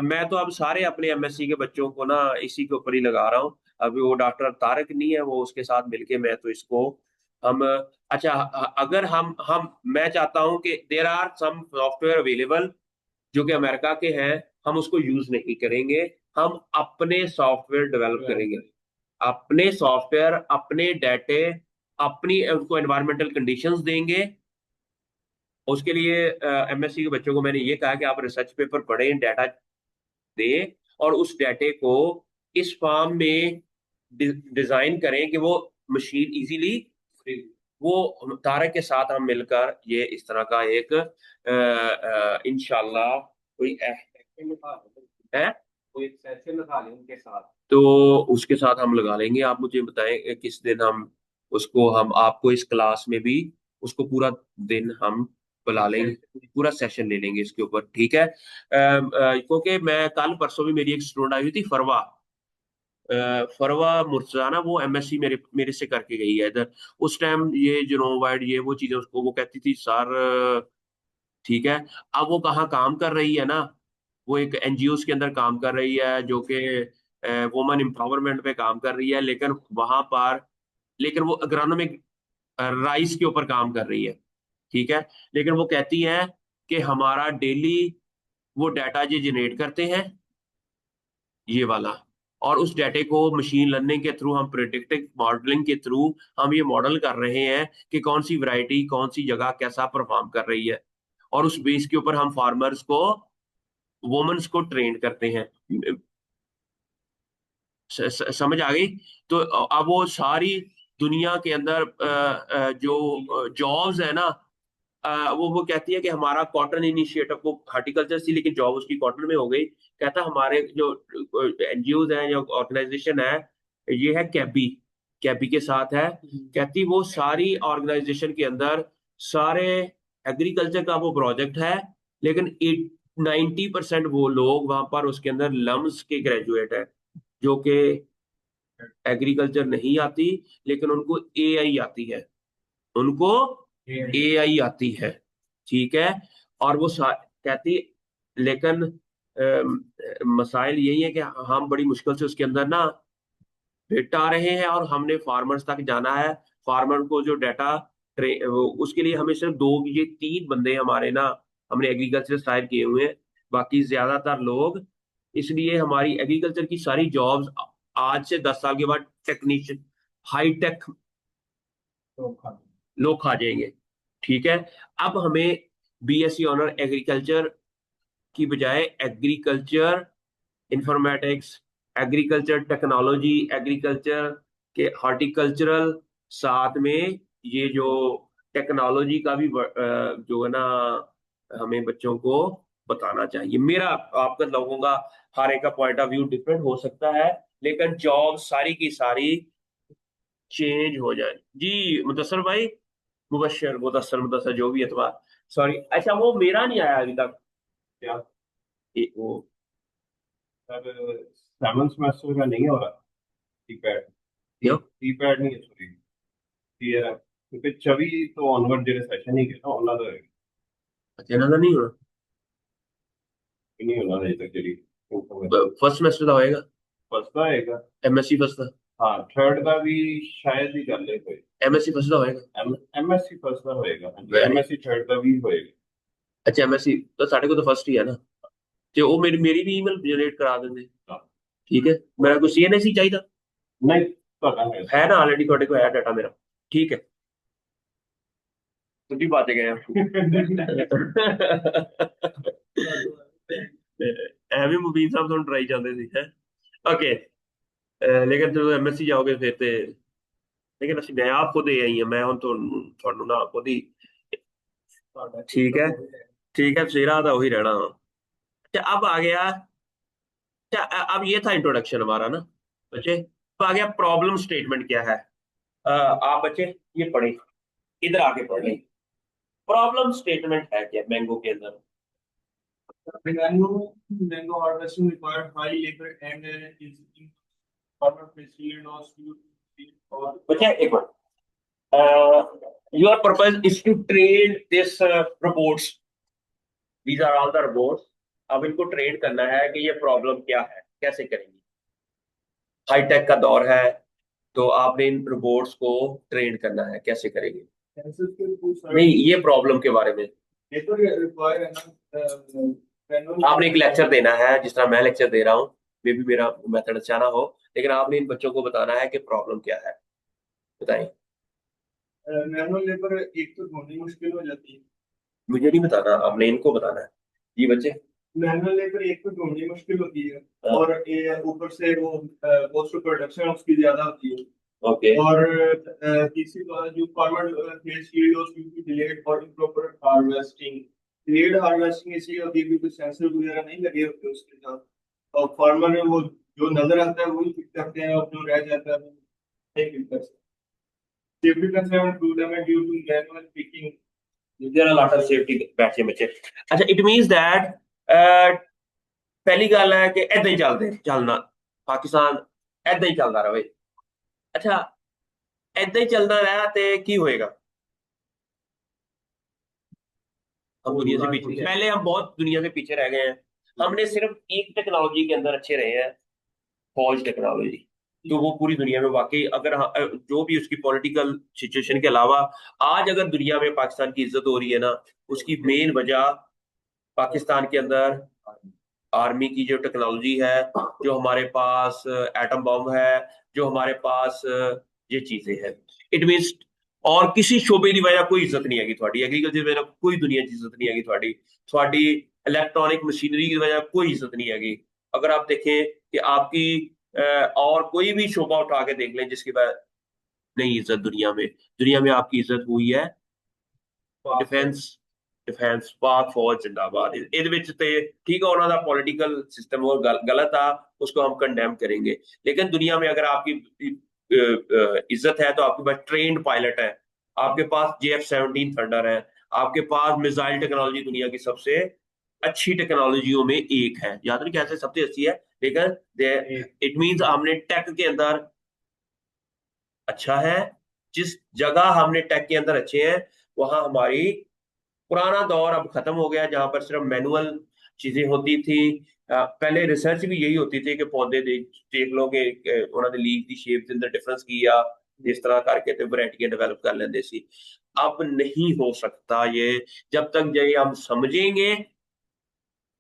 मैं तो अब सारे अपने एमएससी के बच्चों को ना इसी के ऊपर ही लगा रहा हूँ। अभी वो डॉक्टर तारक नहीं है, वो उसके साथ मिलके मैं तो इसको हम अच्छा, अगर हम मैं चाहता हूं कि there are some software available जो कि अमेरिका के हैं, हम उसको यूज नहीं करेंगे, हम अपने सॉफ्टवेयर डेवलप करेंगे, अपने सॉफ्टवेयर, अपने डाटे, अपनी उनको एनवायरमेंटल कंडीशंस देंगे। उसके लिए एमएससी के बच्चों को मैंने ये कहा कि आप रिसर्च पेपर पढ़ें, डाटा दें, और उस डाटे को इस फॉर्म में डिजाइन करें कि वो मशीन इजीली, वो तारक के साथ हम मिलकर ये इस तरह का एक इंशाल्लाह कोई है, कोई एक सेशन रखा लें उनके साथ। तो उसके साथ हम लगा लेंगे। आप मुझे बताएं किस दिन हम उसको, हम आपको इस क्लास में भी उसको पूरा दिन हम बुला लेंगे, पूरा सेशन ले लेंगे इसके ऊपर, ठीक है। क्योंकि मैं कल परसों भी मेरी एक स्टूडेंट आई हुई थी, फरवा, फरवा मुर्जाना, वो एमएससी मेरे मेरे से करके गई है इधर। उस टाइम ये जीनोम ये वो चीजें उसको वो कहती थी सर, ठीक है। अब वो कहाँ काम कर रही है ना, वो एक एनजीओ के अंदर काम कर रही है जो कि वुमेन एम्पावरमेंट पे काम कर रही है, लेकिन वहां पर, लेकिन वो अग्रानोमिक राइस के ऊपर काम कर रही है, ठीक है। लेकिन वो कहती है कि हमारा डेली वो डाटा ये जनरेट करते हैं, ये वाला, और उस डाटे को मशीन लर्निंग के थ्रू, हम प्रिडिक्टिव मॉडलिंग के थ्रू हम ये मॉडल कर रहे हैं कि कौन सी वैरायटी कौन सी जगह कैसा परफॉर्म कर रही है, और उस बेस के ऊपर हम फार्मर्स को, वुमेन्स को ट्रेन करते हैं। समझ आ गई। तो अब वो सारी दुनिया के अंदर जो जॉब्स है ना, वो कहती है कि हमारा कॉटन इनिशिएटिव, वो हार्टिकल्चर थी लेकिन जॉब उसकी कॉटन में हो गई। कहता हमारे जो एनजीओ हैं, जो ऑर्गेनाइजेशन है, ये है कैबी, कैबी के साथ है। कहती वो सारी ऑर्गेनाइजेशन के अंदर सारे एग्रीकल्चर का वो प्रोजेक्ट है, लेकिन 90% वो लोग वहां पर उसके अंदर लम्स के ग्रेजुएट है, जो कि एग्रीकल्चर नहीं आती, लेकिन उनको एआई आती है, उनको एआई आती है, ठीक है। और वो कहती, लेकिन मसाइल यही है कि हम बड़ी मुश्किल से उसके अंदर ना फिट आ रहे हैं, और हमने फार्मर्स तक जाना है। फार्मर को जो डाटा, उसके लिए हमें सिर्फ दो, ये तीन बंदे हमारे ना, हमने एग्रीकल्चर हायर किए हुए हैं, बाकी ज्यादातर लोग, इसलिए हमारी एग्रीकल्चर की सारी जॉब्स आज से 10 साल के बाद टेक्नीशियन, हाई टेक लोग खा जाएंगे, ठीक है। अब हमें बीएससी ऑनर एग्रीकल्चर की बजाय agriculture informatics, agriculture technology, agriculture के हॉर्टिकल्चरल, साथ में ये जो टेक्नोलॉजी का भी जो है ना, हमें बच्चों को बताना चाहिए। मेरा, आपका लोगों का हर एक का पॉइंट ऑफ व्यू डिफरेंट हो सकता है, लेकिन जॉब सारी की सारी चेंज हो जाए। जी मुदस्सर भाई, मुबशर मुदस्सर मुदस्सर जो भी अथवा, सॉरी, अच्छा वो मेरा नहीं आया अभी तक। क्या वो सर, 7 सेमेस्टर का नहीं हो रहा? टी पैड, क्यों? टी पैड नहीं है, सॉरी, टीयर है, क्योंकि छवि तो ऑनवर्ड जेडे सेशन ही गया ਉਹਨਾਂ ਦਾ अचानक तो नहीं होना। नहीं होना अजे तक ਜਿਹੜੀ फर्स्ट सेमेस्टर का होएगा। फर्स्ट ਦਾ ਆਏਗਾ। एमएससी फर्स्ट का। ਹਾਂ ਥਰਡ ਦਾ ਵੀ ਸ਼ਾयਦ ਹੀ ਚੱਲੇ ਕੋਈ। एमएससी फर्स्ट का होएगा। एमएससी फर्स्ट ਦਾ ਹੋਏਗਾ, ਹਾਂਜੀ वेरी, एमएससी थर्ड ਦਾ ਵੀ ਹੋਏਗਾ। अच्छा एमएससी तो साढ़े को तो फर्स्ट ही है ना। तो वो मेरी मेरी भी ईमेल जनरेट करा देंगे। हाँ। ठीक है, मेरा कोई सीएनएसी चाहिए था। नहीं ਤੁਹਾਡਾ है है ना ऑलरेडी थोड़े को है डाटा मेरा। ठीक है, तुझी बातें गए ਐਵੇਂ ਮੁਬੀਨ ਸਾਹਿਬ ਤੁਹਾਨੂੰ ਟਰਾਈ ਜਾਂਦੇ ਸੀ ਹੈ। ਓਕੇ, ਲੇਕਿਨ ਜਦੋਂ ਐਮਐਸਸੀ ਜਾਓਗੇ ਫਿਰ ਤੇ, ਲੇਕਿਨ ਅਸੀਂ ਮੈਂ ਆਪ ਖੁਦ ਆਈ ਹਾਂ, ਮੈਂ ਹੁਣ ਤੁਹਾਨੂੰ ਨਾ ਖੁਦ ਹੀ। ठीक है, ठीक है, सेरा था वही रहना। अच्छा अब आ गया, अच्छा अब ये था इंट्रोडक्शन हमारा ना बच्चे। अब आ गया प्रॉब्लम स्टेटमेंट क्या है। आप बच्चे ये पढ़े, इधर आके पढ़ लें। प्रॉब्लम स्टेटमेंट है क्या मैंगो के अंदर। Mango harvesting required high labor and is in farmer facility loss to बच्चे एक minute, your purpose is to train this robots, these are all the robots। अब इनको ट्रेन करना है कि ये प्रॉब्लम क्या है, कैसे करेंगे। हाईटेक का दौर है, तो आपने इन रोबोट्स को ट्रेन करना है, कैसे करेंगे। नहीं, ये प्रॉब्लम के बारे में आपने एक लेक्चर देना है, जिस तरह मैं लेक्चर दे रहा हूँ। मे भी मेरा मेथड अच्छा ना हो, लेकिन आपने इन बच्चों को बताना है कि प्रॉब्लम क्या है। बताएं। मैनुअल लेबर एक तो ढूंढनी मुश्किल हो जाती है। मुझे नहीं बताना, आपने इनको बताना है। जी बच्चे, मैनुअल लेबर एक तो ढूंढनी मुश्किल होती है, और ऊपर से वो कॉस्ट ऑफ प्रोडक्शन उसकी ज्यादा होती है। ओके, और तीसरी बात, जो farmer face due to delayed और इम्प्रॉपर हार्वेस्टिंग। डिलेड हार्वेस्टिंग इसलिए होती है क्योंकि सेंसर वगैरह नहीं लगे होते उसके साथ, और फार्मर वो जो नजर आता है वही पिक करते हैं, और जो रह जाता है वो नहीं पिक कर सकते। Safety concern to them due to manual picking. There are lot of safety बैठे बच्चे। अच्छा, इट मींस दैट पहली गल है कि ऐदा ही चलना पाकिस्तान ऐदा ही चलता रहे। अच्छा, ऐदा ही चलता रहा तो की होएगा। हम दुनिया से पीछे, पहले हम बहुत दुनिया से पीछे रह गए हैं। हमने सिर्फ एक टेक्नोलॉजी के अंदर अच्छे रहे हैं, फौज टेक्नोलॉजी। तो वो पूरी दुनिया में वाकई अगर जो भी उसकी पॉलिटिकल सिचुएशन के अलावा आज अगर दुनिया में पाकिस्तान की इज्जत हो रही है ना, उसकी मेन वजह पाकिस्तान के अंदर आर्मी की जो टेक्नोलॉजी है, जो हमारे पास एटम बम है, जो हमारे पास ये चीजें हैं। इट मींस और किसी शोबे की वजह कोई इज्जत नहीं हैगी थोड़ी, एग्रीकल्चर की वजह कोई दुनिया की इज्जत नहीं हैगी थोड़ी, थोड़ी इलेक्ट्रॉनिक मशीनरी की वजह कोई इज्जत नहीं हैगी। अगर आप देखें कि आपकी और कोई भी शोबा उठा के देख लें जिसकी वजह नहीं इज्जत दुनिया में आपकी इज्जत हुई है डिफेंस, डिफेंस पाक फौज जिंदाबाद। ਇਹਦੇ ਵਿੱਚ ਤੇ ठीक है ਉਹਨਾਂ ਦਾ पॉलिटिकल सिस्टम वो गलत था, उसको हम कंडेम करेंगे। लेकिन दुनिया में अगर आपकी इज्जत है तो आपके पास ट्रेंड पायलट है, आपके पास JF-17 थंडर है, आपके पास मिसाइल टेक्नोलॉजी दुनिया की सबसे अच्छी टेक्नोलॉजियों में एक है। याद नहीं कैसे सबसे अच्छी है, लेकिन इट मींस हमने टेक के अंदर अच्छा है। जिस जगह हमने टेक के अंदर अच्छे हैं, वहां हमारी पुराना दौर अब खत्म हो गया, जहां पर सिर्फ मैनुअल चीजें होती थी। पहले रिसर्च भी यही होती थी कि पौधे देख लो कि उन्होंने लीफ की शेप के अंदर डिफरेंस किया, इस तरह करके तो वैरायटियां डेवलप कर लेंदे सी। अब नहीं हो सकता ये, जब तक ये हम समझेंगे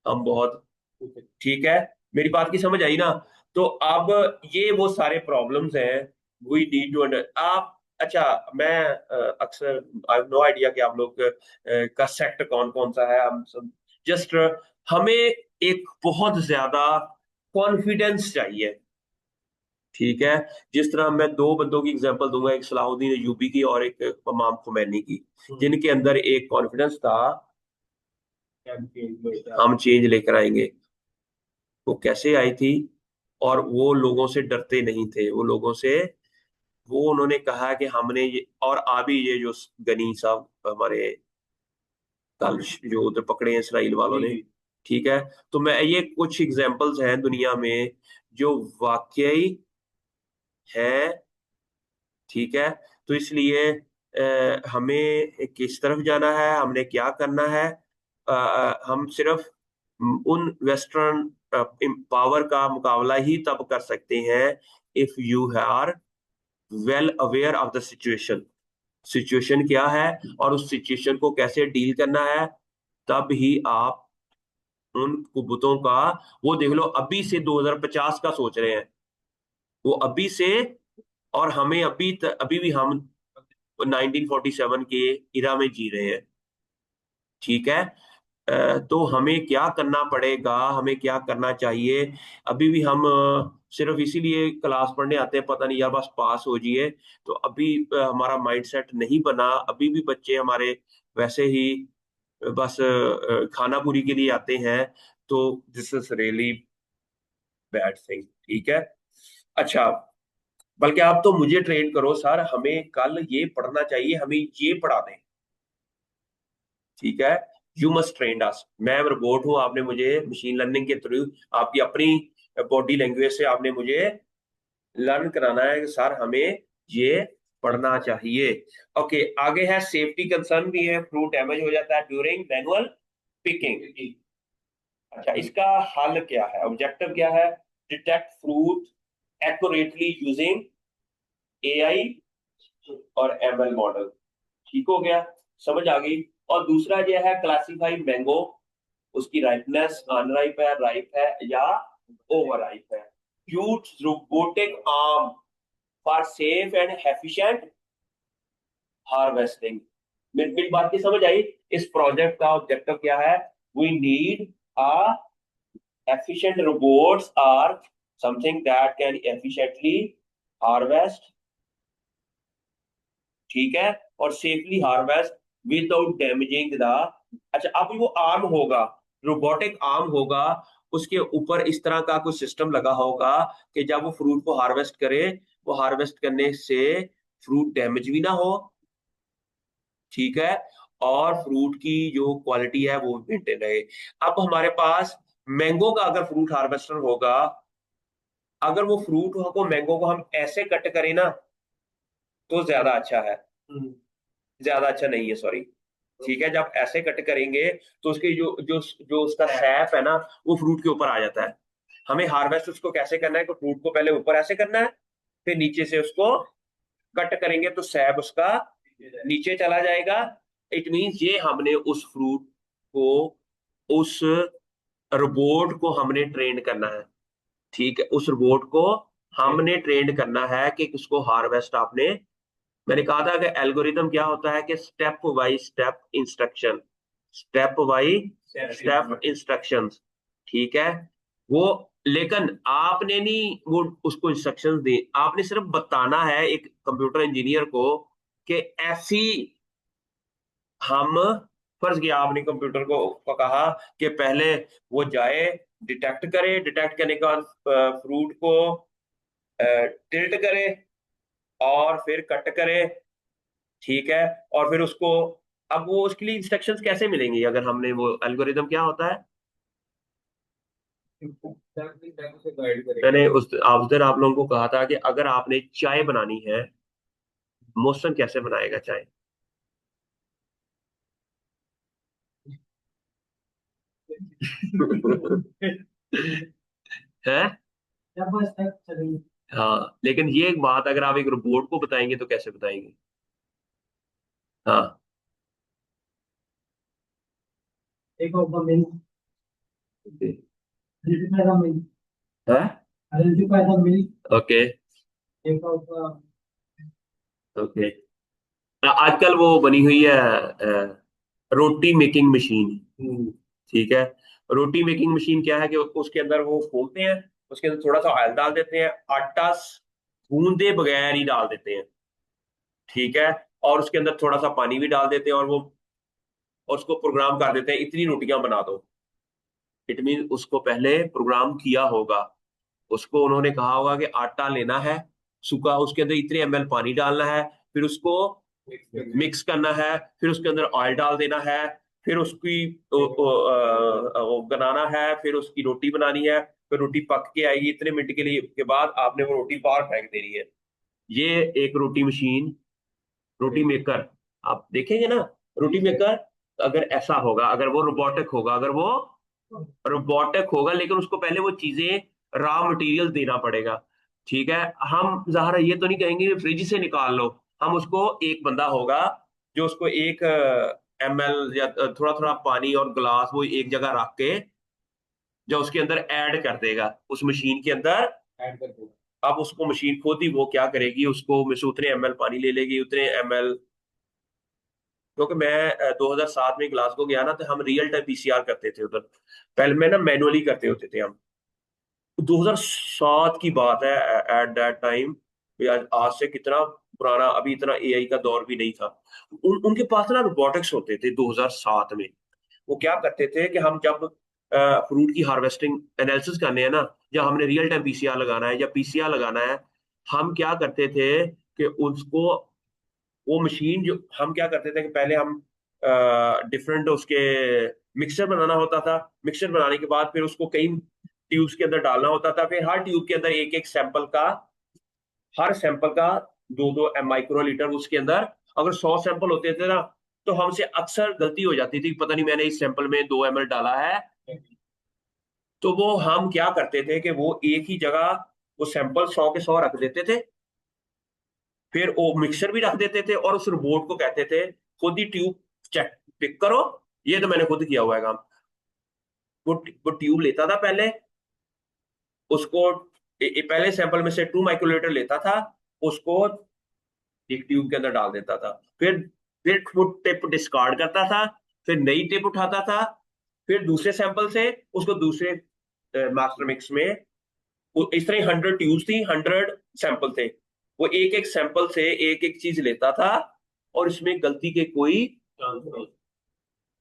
हम बहुत। ठीक है, मेरी बात की समझ आई ना। तो अब ये वो सारे प्रॉब्लम्स हैं, वी नीड टू अंडर आप। अच्छा, मैं अक्सर आई हैव नो आइडिया कि आप लोग का सेक्ट कौन कौन सा है। हम सब जस्ट हमें एक बहुत ज्यादा कॉन्फिडेंस चाहिए। ठीक है, जिस तरह मैं दो बंदों की एग्जांपल दूंगा, एक सलाहुद्दीन अयूबी की और एक इमाम खुमैनी की, जिनके अंदर एक कॉन्फिडेंस था हम चेंज लेकर आएंगे। वो कैसे आई थी, और वो लोगों से डरते नहीं थे, वो लोगों से वो उन्होंने कहा कि हमने ये, और अभी ये जो गनी साहब हमारे कल जो उधर पकड़े हैं इसराइल वालों ने, ठीक है, तो मैं ये कुछ एग्जांपल्स हैं दुनिया में जो वाकई है, ठीक है। तो इसलिए हमें किस तरफ जाना है, हमने क्या करना है, हम सिर्फ उन वेस्टर्न पावर का मुकाबला ही तब कर सकते हैं if you are well aware of the situation. Situation क्या है और उस सिचुएशन को कैसे डील करना है, तब ही आप उन कुब्बतों का, वो देख लो अभी से 2050 का सोच रहे हैं वो अभी से, और हमें अभी भी हम 1947 के इरा में जी रहे हैं, ठीक है। तो हमें क्या करना पड़ेगा, हमें क्या करना चाहिए, अभी भी हम सिर्फ इसीलिए क्लास पढ़ने आते हैं, पता नहीं यार बस पास हो जाइए, तो अभी हमारा माइंडसेट नहीं बना, अभी भी बच्चे हमारे वैसे ही बस खाना पूरी के लिए आते हैं। तो this is really bad thing, ठीक है। अच्छा, बल्कि आप तो मुझे ट्रेन करो सर, हमें कल ये पढ़ना चाहिए, हमें ये पढ़ा दें, ठीक है। यू मस्ट ट्रेन अस, मैं रोबोट हूं, आपने मुझे मशीन लर्निंग के थ्रू आपकी अपनी बॉडी लैंग्वेज से आपने मुझे लर्न कराना है कि सर हमें ये पढ़ना चाहिए। ओके, आगे है सेफ्टी कंसर्न भी है, फ्रूट डैमेज हो जाता है ड्यूरिंग मैनुअल पिकिंग। अच्छा, इसका हल क्या है, ऑब्जेक्टिव क्या है, detect fruit accurately using AI और एमएल मॉडल, ठीक हो गया, समझ आ गई। और दूसरा जो है क्लासीफाई मैंगो, उसकी राइपनेस अनराइप है, राइप है या ओवर राइप है। Use robotic arm for safe and efficient harvesting. मेरी बात की समझ आई, इस प्रोजेक्ट का ऑब्जेक्टिव क्या है, we need a efficient robots are something that can efficiently harvest, ठीक है, और safely harvest without damaging the. अच्छा, अब वो आर्म होगा, रोबोटिक आर्म होगा, उसके ऊपर इस तरह का कुछ सिस्टम लगा होगा कि जब वो फ्रूट को हार्वेस्ट करे, वो हार्वेस्ट करने से फ्रूट डैमेज भी ना हो, ठीक है, और फ्रूट की जो क्वालिटी है वो मेंटेन रहे। अब हमारे पास मैंगो का अगर फ्रूट हार्वेस्टर होगा, अगर वो फ्रूट को, मैंगो को हम ऐसे कट करें ना, तो ज्यादा अच्छा है, ज्यादा अच्छा नहीं है, सॉरी, ठीक है। जब ऐसे कट करेंगे तो उसके जो जो जो उसका सैप है ना, वो फ्रूट के ऊपर आ जाता है। हमें हार्वेस्ट उसको कैसे करना है कि फ्रूट को पहले ऊपर ऐसे करना है, फिर नीचे से उसको कट करेंगे तो सैप उसका नीचे चला जाएगा। इट मींस ये हमने उस फ्रूट को, उस रोबोट को हमने ट्रेन करना है, ठीक है, उस रोबोट को हमने ट्रेन करना है कि उसको हार्वेस्ट आपने, मैंने कहा था कि एल्गोरिदम क्या होता है कि step by step instruction, step by step instructions, ठीक है। वो, लेकिन आपने नहीं वो उसको इंस्ट्रक्शंस दी, आपने सिर्फ बताना है एक कंप्यूटर इंजीनियर को कि ऐसी, हम, फर्ज किया आपने कंप्यूटर को कहा कि पहले वो जाए, डिटेक्ट करे, डिटेक्ट करने के बाद फ्रूट को टिल्ट करे और फिर कट करे, ठीक है, और फिर उसको, अब वो उसके लिए इंस्ट्रक्शंस कैसे मिलेंगी अगर हमने वो एल्गोरिदम क्या होता है, गाइड करेगा। मैंने उस दिन आप लोगों को कहा था कि अगर आपने चाय बनानी है, मौसम कैसे बनाएगा चाय, है, हाँ, लेकिन ये एक बात अगर आप एक रोबोट को बताएंगे तो कैसे बताएंगे, हाँ, Take out the milk. Identify the milk. है, Identify the milk. Okay, Take out the. Okay. आजकल वो बनी हुई है रोटी मेकिंग मशीन, ठीक है। रोटी मेकिंग मशीन क्या है कि उसके अंदर वो खोलते हैं, उसके अंदर थोड़ा सा ऑयल डाल देते हैं, आटा गूंदे बगैर ही डाल देते हैं, ठीक है, और उसके अंदर थोड़ा सा पानी भी डाल देते हैं, और वो, और उसको प्रोग्राम कर देते हैं इतनी रोटियां बना दो। इट मीन उसको पहले प्रोग्राम किया होगा, उसको उन्होंने कहा होगा कि आटा लेना है, सूखा, उसके अंदर इतने ml पानी डालना है, फिर उसको मिक्स करना है, फिर उसके अंदर ऑयल डाल देना है, फिर उसकी वो बनाना है, फिर उसकी रोटी बनानी है, फिर रोटी पक के आएगी इतने मिनट के लिए, के बाद आपने वो रोटी बाहर फेंक देनी है। ये एक रोटी मशीन, रोटी मेकर आप देखेंगे ना, रोटी मेकर अगर ऐसा होगा, अगर वो रोबोटिक होगा, अगर वो रोबोटिक होगा, लेकिन उसको पहले वो चीजें रॉ मटेरियल देना पड़ेगा। ठीक है, हम ज़ाहिर है ये तो नहीं कहेंगे फ्रिज से निकाल लो, हम उसको एक बंदा होगा जो उसको एक ml या थोड़ा थोड़ा पानी और ग्लास वो एक जगह रख के जो उसके अंदर ऐड कर देगा उस मशीन के अंदर। ऐड कर दो। अब उसको मशीन खुद ही वो क्या करेगी, उसको में से उतने ml पानी ले लेगी, उतने ml, क्योंकि मैं 2007 में ग्लासगो गया ना, तो हम रियल टाइम पीसीआर करते थे उधर, पहले में ना मैनुअली करते होते थे हम। 2007 की बात है, एट दैट टाइम, आज आज से कितना पुराना, अभी इतना एआई का दौर भी नहीं था। उनके पास ना रोबोटिक्स होते थे 2007 में। वो क्या करते थे कि हम जब फ्रूट की हार्वेस्टिंग एनालिसिस करने हैं ना, या हमने रियल टाइम पीसीआर लगाना है या पीसीआर लगाना है, हम क्या करते थे कि उसको, वो मशीन जो हम क्या करते थे कि पहले हम डिफरेंट उसके मिक्सचर बनाना होता था, मिक्सचर बनाने के बाद फिर उसको कई ट्यूब्स के अंदर डालना होता था, फिर हर ट्यूब के अंदर एक एक सैंपल का, हर सैंपल का 2-2 माइक्रोलीटर उसके अंदर, अगर 100 सैंपल होते थे ना, तो हमसे अक्सर गलती हो जाती थी, पता नहीं मैंने इस सैंपल में 2 ml डाला है। तो वो हम क्या करते थे कि वो एक ही जगह वो सैंपल 100 के 100 रख देते थे, फिर वो मिक्सर भी रख देते थे, और उस रोबोट को कहते थे खुद ही ट्यूब चेक पिक करो। ये तो मैंने खुद किया हुआ है काम। वो ट्यूब लेता था पहले, उसको पहले सैंपल में से 2 माइक्रोलीटर लेता था, उसको एक ट्यूब के अंदर डाल देता था, फिर वो टिप डिस्कार्ड करता था, फिर नई टिप उठाता था, फिर दूसरे सैंपल से उसको दूसरे मास्टर मिक्स में, इस तरह 100 ट्यूब्स थी, 100 सैंपल थे, वो एक एक सैंपल से एक एक चीज लेता था, और इसमें गलती के कोई चांस नहीं।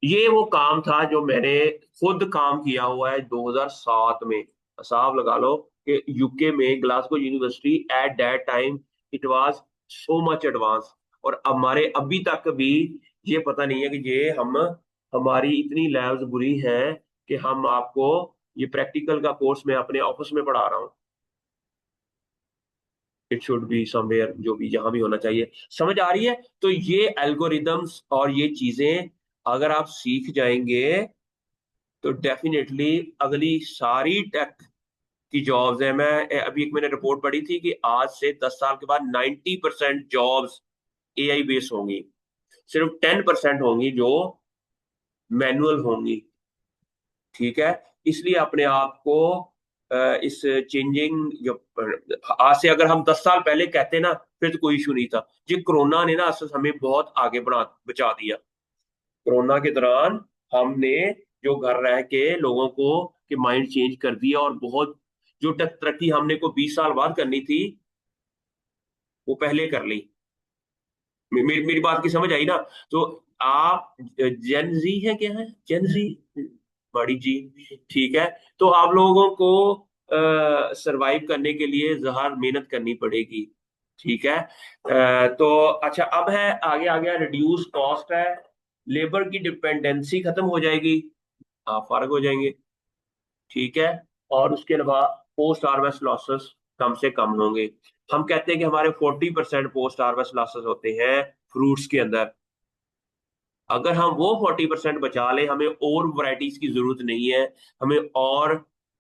ये वो काम था जो मैंने खुद काम किया हुआ है 2007 में। हिसाब लगा लो कि यूके में Glasgow university at that time it was so much advance, और हमारे अभी तक भी ये पता नहीं है कि ये हम, हमारी इतनी लैब्स बुरी हैं कि हम आपको ये प्रैक्टिकल का कोर्स मैं अपने ऑफिस में पढ़ा रहा हूँ। इट शुड बी समवेयर, जो भी जहां भी होना चाहिए। समझ आ रही है? तो ये एल्गोरिदम्स और ये चीजें अगर आप सीख जाएंगे, तो डेफिनेटली अगली सारी टेक की जॉब्स है, मैं अभी एक मैंने रिपोर्ट पढ़ी थी कि आज से 10 साल के बाद 90% जॉब्स एआई बेस होंगी, सिर्फ 10% होंगी जो मैनुअल होंगी। ठीक है, इसलिए अपने आप को इस चेंजिंग जो आज से अगर हम 10 साल पहले कहते ना, फिर तो कोई इशू नहीं था। ये कोरोना ने ना असल हमें बहुत आगे बढ़ा बचा दिया। कोरोना के दौरान हमने जो घर रह के लोगों को के माइंड चेंज कर दिया, और बहुत जो तरक्की हमने को 20 साल बाद करनी थी वो पहले कर ली। मेरी बात की समझ आई ना? तो आप जेन जी है, क्या है जेन जी, बड़ी जी, ठीक है। तो आप लोगों को सरवाइव करने के लिए जहर मेहनत करनी पड़ेगी। ठीक है, तो अच्छा, अब है आगे आ गया रिड्यूस कॉस्ट है, लेबर की डिपेंडेंसी खत्म हो जाएगी, आप फारग हो जाएंगे। ठीक है, और उसके अलावा पोस्ट हार्वेस्ट लॉसेस कम से कम होंगे। हम कहते हैं कि हमारे 40% पोस्ट हार्वेस्ट लॉसेस होते हैं फ्रूट्स के अंदर। अगर हम वो 40% बचा लें, हमें और वैरायटीज की जरूरत नहीं है, हमें और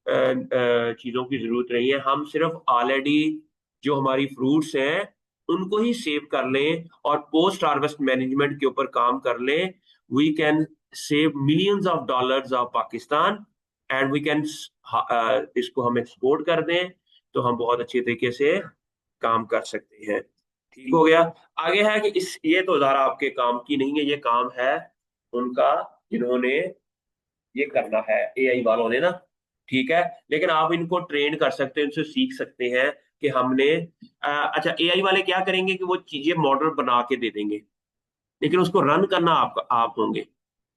चीजों की जरूरत नहीं है, हम सिर्फ ऑलरेडी जो हमारी फ्रूट्स हैं उनको ही सेव कर लें और पोस्ट हार्वेस्ट मैनेजमेंट के ऊपर काम कर लें, we can save millions of dollars of Pakistan, and we can, इसको हम एक्सपोर्ट कर दें, तो हम बहुत अच्छे तरीके से काम कर सकते हैं। ठीक हो गया? आगे है कि इस, ये तो ज़रा आपके काम की नहीं है, ये काम है उनका जिन्होंने ये करना है, एआई वालों ने ना। ठीक है, लेकिन आप इनको ट्रेन कर सकते हैं, उनसे सीख सकते हैं कि हमने अच्छा, एआई वाले क्या करेंगे कि वो चीजें मॉडल बना के दे देंगे, लेकिन उसको रन करना आप होंगे।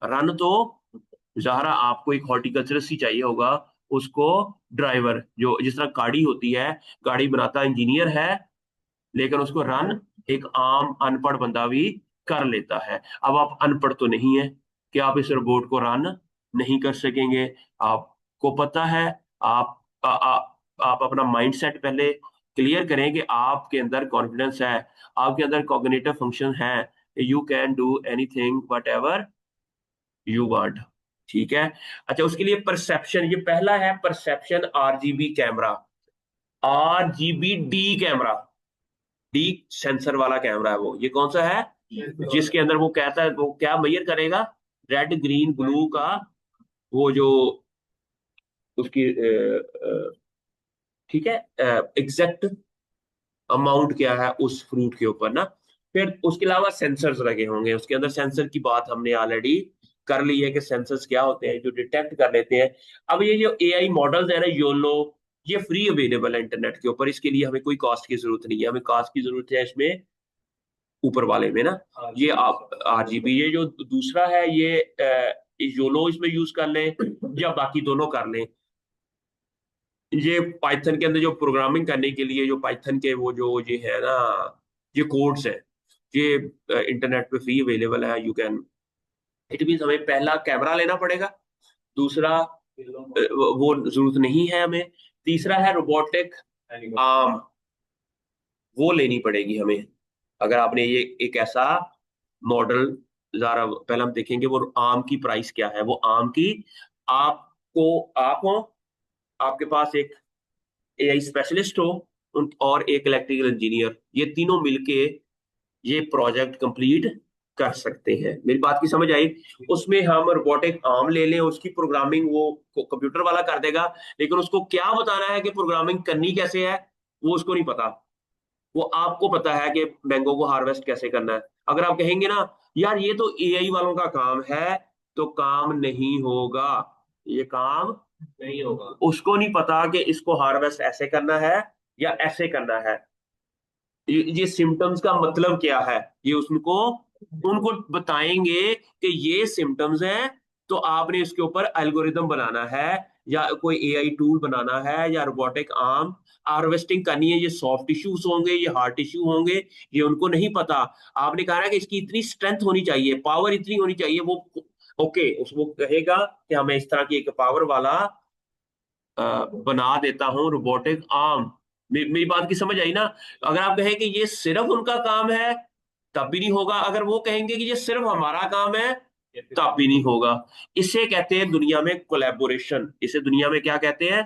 रन तो ज़ाहिर आपको एक हॉर्टिकल्चरिस्ट ही चाहिए होगा, उसको ड्राइवर, जो जिस तरह गाड़ी होती है, गाड़ी बनाता इंजीनियर है, लेकिन उसको रन एक आम अनपढ़ बंदा भी कर लेता है। अब आप अनपढ़ तो नहीं है कि आप इस रोबोट को रन नहीं कर सकेंगे। आपको पता है, आप अपना माइंड सेट पहले क्लियर करें कि आपके अंदर कॉन्फिडेंस है, आपके अंदर कॉग्निटिव फंक्शन है, you can do anything what ever you want. ठीक है। अच्छा, उसके लिए परसेप्शन, ये पहला है perception RGB camera, RGB D camera, D sensor वाला कैमरा है वो। ये कौन सा है? जिसके अंदर वो कहता है, वो क्या मेजर करेगा, रेड ग्रीन ब्लू का वो जो उसकी ठीक है एग्जैक्ट अमाउंट क्या है उस फ्रूट के ऊपर ना। फिर उसके अलावा सेंसर्स लगे होंगे उसके अंदर। सेंसर की बात हमने ऑलरेडी कर ली है कि सेंसर्स क्या होते हैं जो डिटेक्ट कर लेते हैं। अब ये जो एआई मॉडल्स है ना योलो, ये फ्री अवेलेबल है इंटरनेट के ऊपर, इसके लिए हमें कोई कॉस्ट की जरूरत नहीं है। हमें कॉस्ट की जरूरत है इसमें ऊपर वाले में ना, ये आप आरजीबी, ये जो दूसरा है ये योलो इसमें यूज कर लें या बाकी दोनों कर लें। ये पाइथन के अंदर जो प्रोग्रामिंग करने के लिए जो पाइथन के वो जो ये है ना, ये कोड्स है, ये इंटरनेट पे फ्री अवेलेबल है, यू कैन। इट मीन हमें पहला कैमरा लेना पड़ेगा, दूसरा वो जरूरत नहीं है हमें, तीसरा है रोबोटिक आर्म, वो लेनी पड़ेगी हमें। अगर आपने ये एक ऐसा मॉडल, जरा पहले हम देखेंगे वो आर्म की प्राइस क्या है। वो आर्म की, आपको आप हो, आपके पास एक एआई स्पेशलिस्ट हो और एक इलेक्ट्रिकल इंजीनियर, ये तीनों मिलके ये प्रोजेक्ट कंप्लीट कर सकते हैं। मेरी बात की समझ आई? उसमें हम रोबोटिक आर्म ले लें, उसकी प्रोग्रामिंग वो कंप्यूटर वाला कर देगा, लेकिन उसको क्या बताना है कि प्रोग्रामिंग करनी कैसे है वो उसको नहीं पता। वो आपको पता है कि मैंगो को हार्वेस्ट कैसे करना है। अगर आप कहेंगे ना यार ये तो एआई वालों का काम है, तो काम नहीं होगा, ये काम नहीं होगा। उसको नहीं पता कि इसको हार्वेस्ट ऐसे करना है या ऐसे करना है, ये सिम्टम्स का मतलब क्या है, ये उसको उनको बताएंगे कि ये सिम्टम्स हैं, तो आपने इसके ऊपर एल्गोरिदम बनाना है या कोई एआई टूल बनाना है या रोबोटिक आर्म हार्वेस्टिंग करनी है। ये सॉफ्ट टिश्यूज होंगे, ये हार्ड टिश्यू होंगे, ये उनको नहीं पता। आपने कहा है कि इसकी इतनी स्ट्रेंथ होनी चाहिए, पावर इतनी होनी चाहिए, वो ओके उसको कहेगा कि हमें इस तरह की एक पावर वाला बना देता हूं रोबोटिक आर्म। मेरी बात की समझ आई ना? अगर आप कहें कि ये सिर्फ उनका काम है तब भी नहीं होगा, अगर वो कहेंगे कि ये सिर्फ हमारा काम है तब भी नहीं होगा। इसे कहते हैं दुनिया में कोलैबोरेशन। इसे दुनिया में क्या कहते हैं?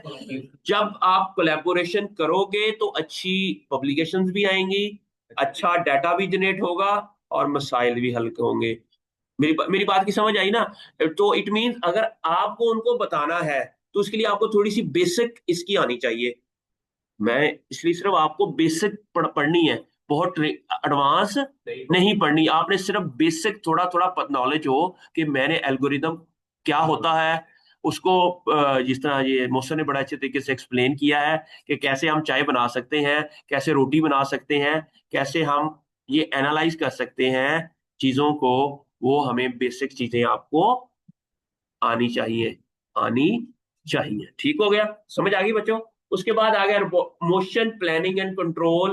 जब आप कोलैबोरेशन करोगे तो अच्छी पब्लिकेशंस भी आएंगी, अच्छा डाटा भी जनरेट होगा और मसाइल भी हल होंगे। मेरी बात की समझ आई ना? तो इट मीन अगर आपको उनको बताना है तो उसके लिए आपको थोड़ी सी बेसिक इसकी आनी चाहिए। मैं इसलिए सिर्फ आपको बेसिक पढ़नी है, बहुत एडवांस नहीं पढ़नी। आपने सिर्फ बेसिक थोड़ा थोड़ा नॉलेज हो कि मैंने एल्गोरिदम क्या होता है उसको, जिस तरह ये मोहसन ने बड़ा अच्छे तरीके से एक्सप्लेन किया है कि कैसे हम चाय बना सकते हैं, कैसे रोटी बना सकते हैं, कैसे हम ये एनालाइज कर सकते हैं चीजों को, वो हमें बेसिक चीजें आपको आनी चाहिए, आनी चाहिए। ठीक हो गया? समझ आ गई बच्चों? उसके बाद आ गया मोशन प्लानिंग एंड कंट्रोल।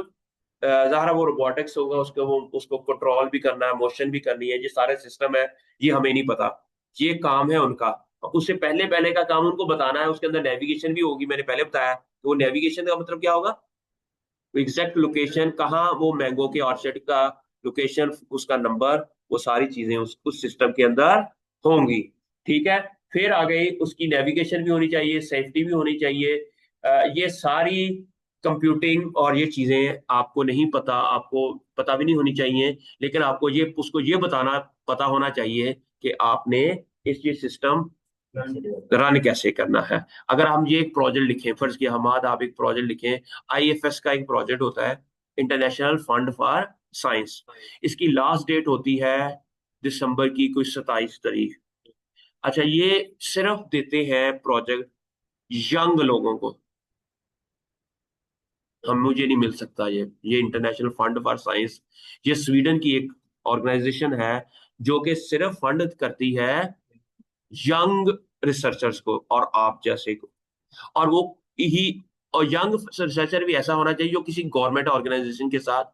ज़ाहिर है वो रोबोटिक्स होगा, उसको वो उसको कंट्रोल भी करना है, मोशन भी करनी है, ये सारे सिस्टम है, ये हमें नहीं पता, ये काम है उनका। उससे पहले पहले का काम उनको बताना है। उसके अंदर नेविगेशन भी होगी, मैंने पहले बताया। तो नेविगेशन का मतलब क्या होगा? एग्जैक्ट लोकेशन, कहाँ वो मैंगो के ऑर्चर्ड का लोकेशन, उसका नंबर, वो सारी चीजें उस सिस्टम के अंदर होंगी। ठीक है। फिर आ गई उसकी नेविगेशन भी होनी चाहिए, सेफ्टी भी होनी चाहिए। ये सारी कंप्यूटिंग और ये चीजें आपको नहीं पता, आपको पता भी नहीं होनी चाहिए, लेकिन आपको ये उसको ये बताना पता होना चाहिए कि आपने ये सिस्टम रन कैसे करना है। अगर हम ये एक प्रोजेक्ट लिखें, फर्ज किया हमाद आप एक प्रोजेक्ट लिखें, आईएफएस का एक प्रोजेक्ट होता है, इंटरनेशनल फंड फॉर साइंस, इसकी लास्ट डेट होती है दिसंबर की कोई 27 तारीख। अच्छा, ये सिर्फ देते हैं प्रोजेक्ट यंग लोगों को, हम मुझे नहीं मिल सकता ये इंटरनेशनल फंड फॉर साइंस, ये स्वीडन की एक ऑर्गेनाइजेशन है जो कि सिर्फ फंड करती है यंग रिसर्चर्स को और आप जैसे को, और वो ही और यंग रिसर्चर भी ऐसा होना चाहिए जो किसी गवर्नमेंट ऑर्गेनाइजेशन के साथ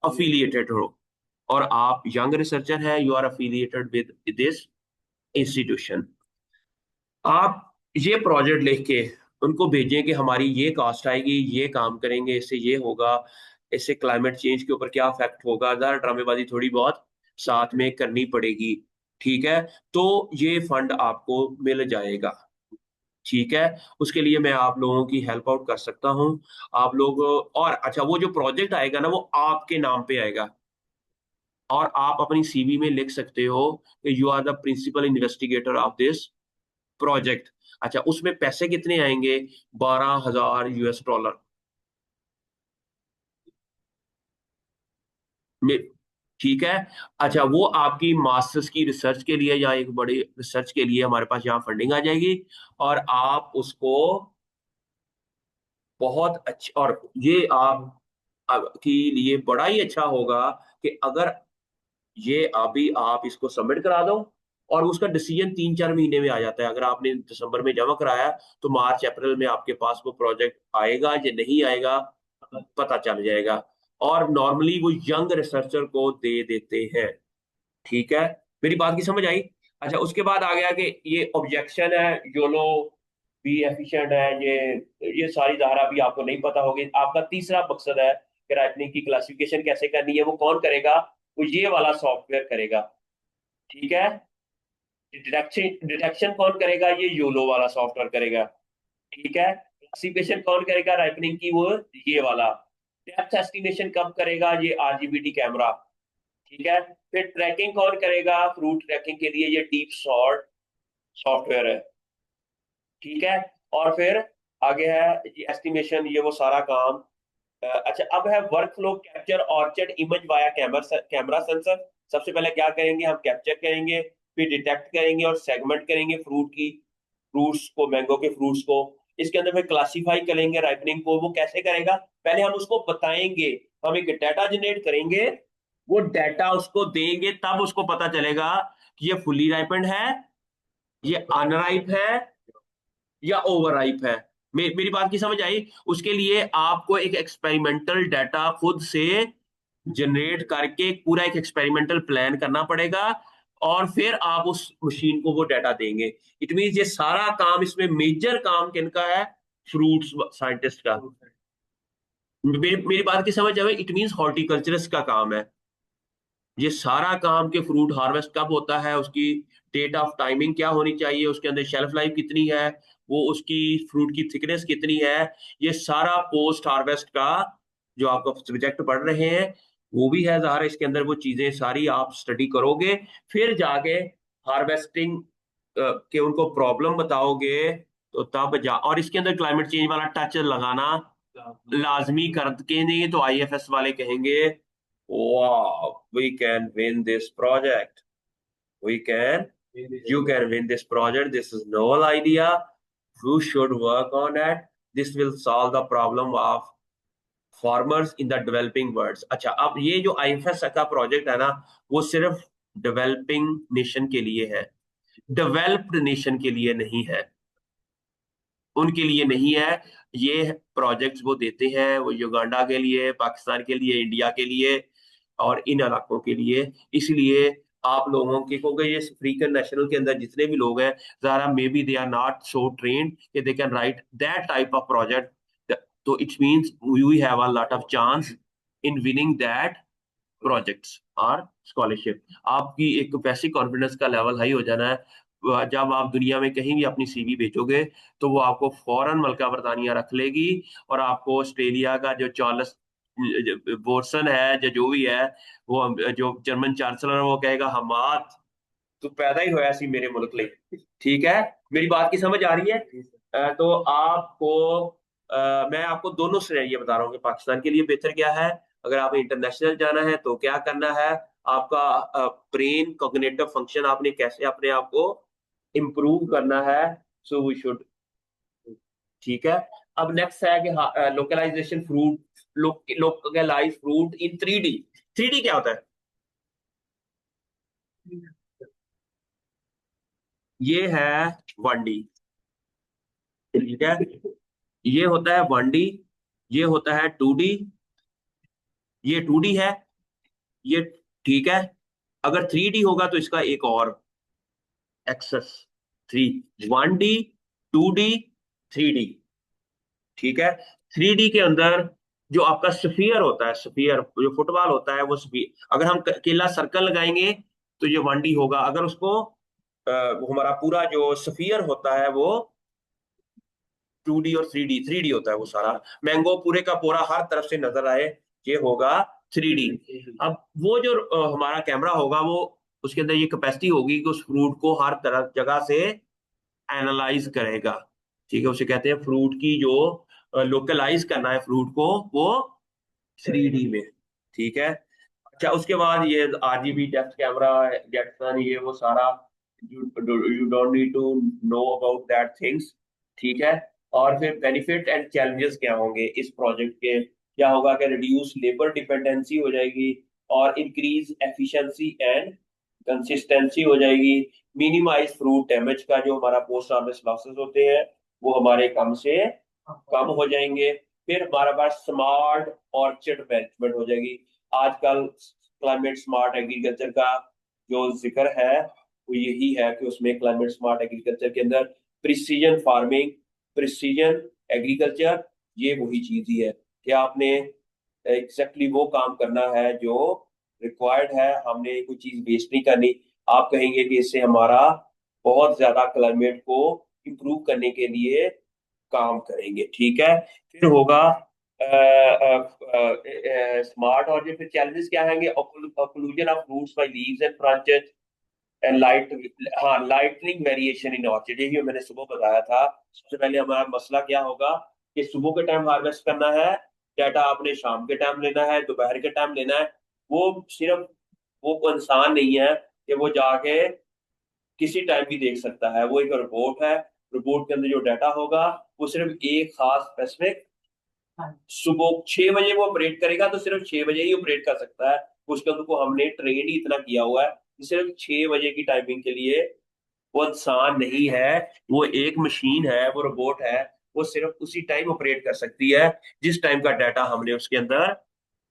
अफिलिएटेड हो, और आप यंग रिसर्चर हैं, you are affiliated with this institution. आप ये प्रोजेक्ट लिख के उनको भेजें कि हमारी ये कास्ट आएगी, ये काम करेंगे, इससे ये होगा, इससे क्लाइमेट चेंज के ऊपर क्या इफेक्ट होगा, ज़रा ड्रामेबाजी थोड़ी बहुत साथ में करनी पड़ेगी, ठीक है, तो ये फंड आपको मिल जाएगा, ठीक है। उसके लिए मैं आप लोगों की हेल्प आउट कर सकता हूँ। आप लोग, और अच्छा, वो जो प्रोजेक्ट आएगा ना वो आपके नाम पे आएगा, और आप अपनी सीवी में लिख सकते हो कि you are the principal investigator of this project. अच्छा, उसमें पैसे कितने आएंगे? 12,000 US डॉलर में, ठीक है। अच्छा, वो आपकी मास्टर्स की रिसर्च के लिए या एक बड़ी रिसर्च के लिए हमारे पास यहाँ फंडिंग आ जाएगी, और आप उसको बहुत अच्छा, और ये आप के लिए बड़ा ही अच्छा होगा कि अगर ये अभी आप इसको सबमिट करा दो, और उसका डिसीजन 3-4 महीने में आ जाता है। अगर आपने दिसंबर में जमा कराया तो मार्च अप्रैल में आपके पास वो प्रोजेक्ट आएगा या नहीं आएगा पता चल जाएगा, और नॉर्मली वो यंग रिसर्चर को दे देते हैं, ठीक है। मेरी बात की समझ आई? अच्छा, उसके बाद आ गया कि ये ऑब्जेक्शन है, योलो भी एफिशिएंट है, ये सारी धारा भी आपको नहीं पता होगी। आपका तीसरा मकसद है कि राइटनिंग की क्लासिफिकेशन कैसे करनी है, वो कौन करेगा? वो ये वाला सॉफ्टवेयर करेगा, ठीक है। डिटेक्शन डिटेक्शन कौन करेगा? ये योलो वाला सॉफ्टवेयर करेगा, ठीक है। क्लासिफिकेशन कौन करेगा राइपनिंग की? वो ये वाला। डेप्थ एस्टिमेशन कब करेगा? ये आरजीबीटी कैमरा, ठीक है। फिर ट्रैकिंग कौन करेगा? फ्रूट ट्रैकिंग के लिए ये डीप सॉर्ट सॉफ्टवेयर है, ठीक है। और फिर आगे है ये एस्टिमेशन, ये वो सारा काम। अच्छा, अब है work flow capture orchard image via camera camera sensor. सबसे पहले क्या करेंगे? हम कैप्चर करेंगे, फिर डिटेक्ट करेंगे और सेगमेंट करेंगे फ्रूट्स को, मैंगो के फ्रूट्स को। इसके अंदर फिर क्लासीफाई करेंगे राइपनिंग को। वो कैसे करेगा? पहले हम उसको बताएंगे, हम एक डाटा जनरेट करेंगे, वो डाटा उसको देंगे, तब उसको पता चलेगा कि ये फुली राइपेंड है, ये अनराइप है, या ओवर राइप है। मेरी बात की समझ आई? उसके लिए आपको एक एक्सपेरिमेंटल डाटा खुद से जनरेट करके पूरा एक एक्सपेरिमेंटल प्लान करना पड़ेगा, और फिर आप उस मशीन को वो डाटा देंगे। इट मीन ये सारा काम, इसमें मेजर काम किनका है? फ्रूट्स साइंटिस्ट का। मेरी बात की समझ आए? इट मीन हॉर्टिकल्चरिस्ट का काम है ये सारा काम। के फ्रूट हार्वेस्ट कब होता है, उसकी डेट ऑफ टाइमिंग क्या होनी चाहिए, उसके अंदर शेल्फ लाइफ कितनी है, वो उसकी फ्रूट की थिकनेस कितनी है, ये सारा पोस्ट हार्वेस्ट का जो आपका सब्जेक्ट पढ़ रहे हैं वो भी है ज़ाहिर। इसके अंदर वो चीजें सारी आप स्टडी करोगे, फिर जाके हार्वेस्टिंग के उनको प्रॉब्लम बताओगे, तो तब जा, और इसके अंदर क्लाइमेट चेंज वाला टच लगाना लाजमी करके नहीं, तो आईएफएस वाले कहेंगे wow, we can win this project, we can you can win this project, this is novel idea, you should work on it, this will solve the problem of farmers in the developing world। अच्छा, अब ये जो IFS का project है ना, वो सिर्फ developing nation के लिए है, डेवलप्ड नेशन के लिए नहीं है, उनके लिए नहीं है। ये प्रोजेक्ट्स वो देते हैं, वो युगांडा के लिए, पाकिस्तान के लिए, इंडिया के लिए, और इन इलाकों के लिए। इसलिए आप लोगों के, क्योंकि ये अफ्रीकन नेशनल के अंदर जितने भी लोग हैं, ज़रा maybe they are not so trained कि they can write that type of project, तो it means we have a lot of chance in winning that projects और स्कॉलरशिप। आपकी एक वैसी कॉन्फिडेंस का लेवल हाई हो जाना है, जब आप दुनिया में कहीं भी अपनी सीवी भेजोगे तो वो आपको फौरन मलका बरतानिया रख लेगी, और आपको ऑस्ट्रेलिया का जो चार्ल्स बोर्सन है, जो भी है, वो जो जर्मन चांसलर है, वो कहेगा हमाद तू पैदा ही होया सी मेरे मुल्क लिए, ठीक है। मेरी बात की समझ आ रही है? तो आपको मैं आपको दोनों सिनेरियो बता रहा हूँ कि पाकिस्तान के लिए बेहतर क्या है, अगर आप इंटरनेशनल जाना है तो क्या करना है, आपका ब्रेन कॉग्निटिव फंक्शन आपने कैसे अपने आप को इम्प्रूव करना है, सो वी शुड, ठीक है। अब नेक्स्ट है कि localisation fruit, localise fruit in 3D। 3D क्या होता है? ये है 1D, ठीक है। ये होता है 1D, ये होता है 2D, ये 2D है, ये ठीक है। अगर 3D होगा तो इसका एक और एक्सेस, 1D 2D 3D, ठीक है। 3D के अंदर जो आपका स्फीयर होता है, स्फीयर जो फुटबॉल होता है वो स्फीयर, अगर हम केला सर्कल लगाएंगे तो ये 1D होगा। अगर उसको वो हमारा पूरा जो स्फीयर होता है वो 2D और 3D होता है वो सारा, मैंगो पूरे का पूरा हर तरफ से नजर आए, ये होगा 3D। अब वो जो हमारा कैमरा होगा वो, उसके अंदर ये कैपेसिटी होगी कि उस फ्रूट को हर तरफ जगह से एनालाइज करेगा, ठीक है। उसे कहते हैं फ्रूट की जो लोकलाइज करना है फ्रूट को, वो 3D में, ठीक है। अच्छा, उसके बाद ये RGB डेप्थ कैमरा, जेटसन, ये वो सारा, you don't need to know about that things, ठीक है। और फिर बेनिफिट एंड चैलेंजेस क्या होंगे इस प्रोजेक्ट के, क्या होगा कि रिड्यूस लेबर डिपेंडेंसी हो जाएगी, और इंक्रीज एफिशिएंसी एंड कंसिस्टेंसी हो जाएगी, मिनिमाइज फ्रूट डैमेज का जो हमारा पोस्ट हार्वेस्ट लॉसेस होते हैं वो हमारे कम से कम हो जाएंगे। फिर हमारे पास स्मार्ट ऑर्चर्ड मैनेजमेंट हो जाएगी। आजकल क्लाइमेट स्मार्ट एग्रीकल्चर का जो जिक्र है वो यही है कि उसमें क्लाइमेट स्मार्ट एग्रीकल्चर के अंदर प्रिसीजन फार्मिंग, प्रिसीजन एग्रीकल्चर, ये वही चीज ही है कि आपने एग्जैक्टली वो काम करना है जो रिक्वायर्ड है। हमने कोई चीज वेस्ट नहीं करनी। आप कहेंगे कि इससे हमारा बहुत ज्यादा क्लाइमेट को इम्प्रूव करने के लिए काम करेंगे, ठीक है। फिर होगा स्मार्ट, और जो फिर चैलेंजेस क्या होंगे, occlusion of roots by leaves and branches and light, हाँ लाइटनिंग वेरिएशन इन ऑर्चिड, यही मैंने सुबह बताया था। सबसे पहले हमारा मसला क्या होगा कि सुबह के टाइम हार्वेस्ट करना है डाटा, आपने शाम के टाइम लेना है, दोपहर के टाइम लेना है। वो सिर्फ वो इंसान नहीं है कि वो जाके किसी टाइम भी देख सकता है, वो एक रोबोट है। रोबोट के अंदर जो डाटा होगा वो सिर्फ एक खास स्पेसिफिक, सुबह 6 बजे वो ऑपरेट करेगा तो सिर्फ 6 बजे ही ऑपरेट कर सकता है। उसके अंदर को हमने ट्रेन ही इतना किया हुआ है कि सिर्फ 6 बजे की टाइमिंग के लिए, वो इंसान नहीं है, वो एक मशीन है, वो रोबोट है, वो सिर्फ उसी टाइम ऑपरेट कर सकती है जिस टाइम का डाटा हमने उसके अंदर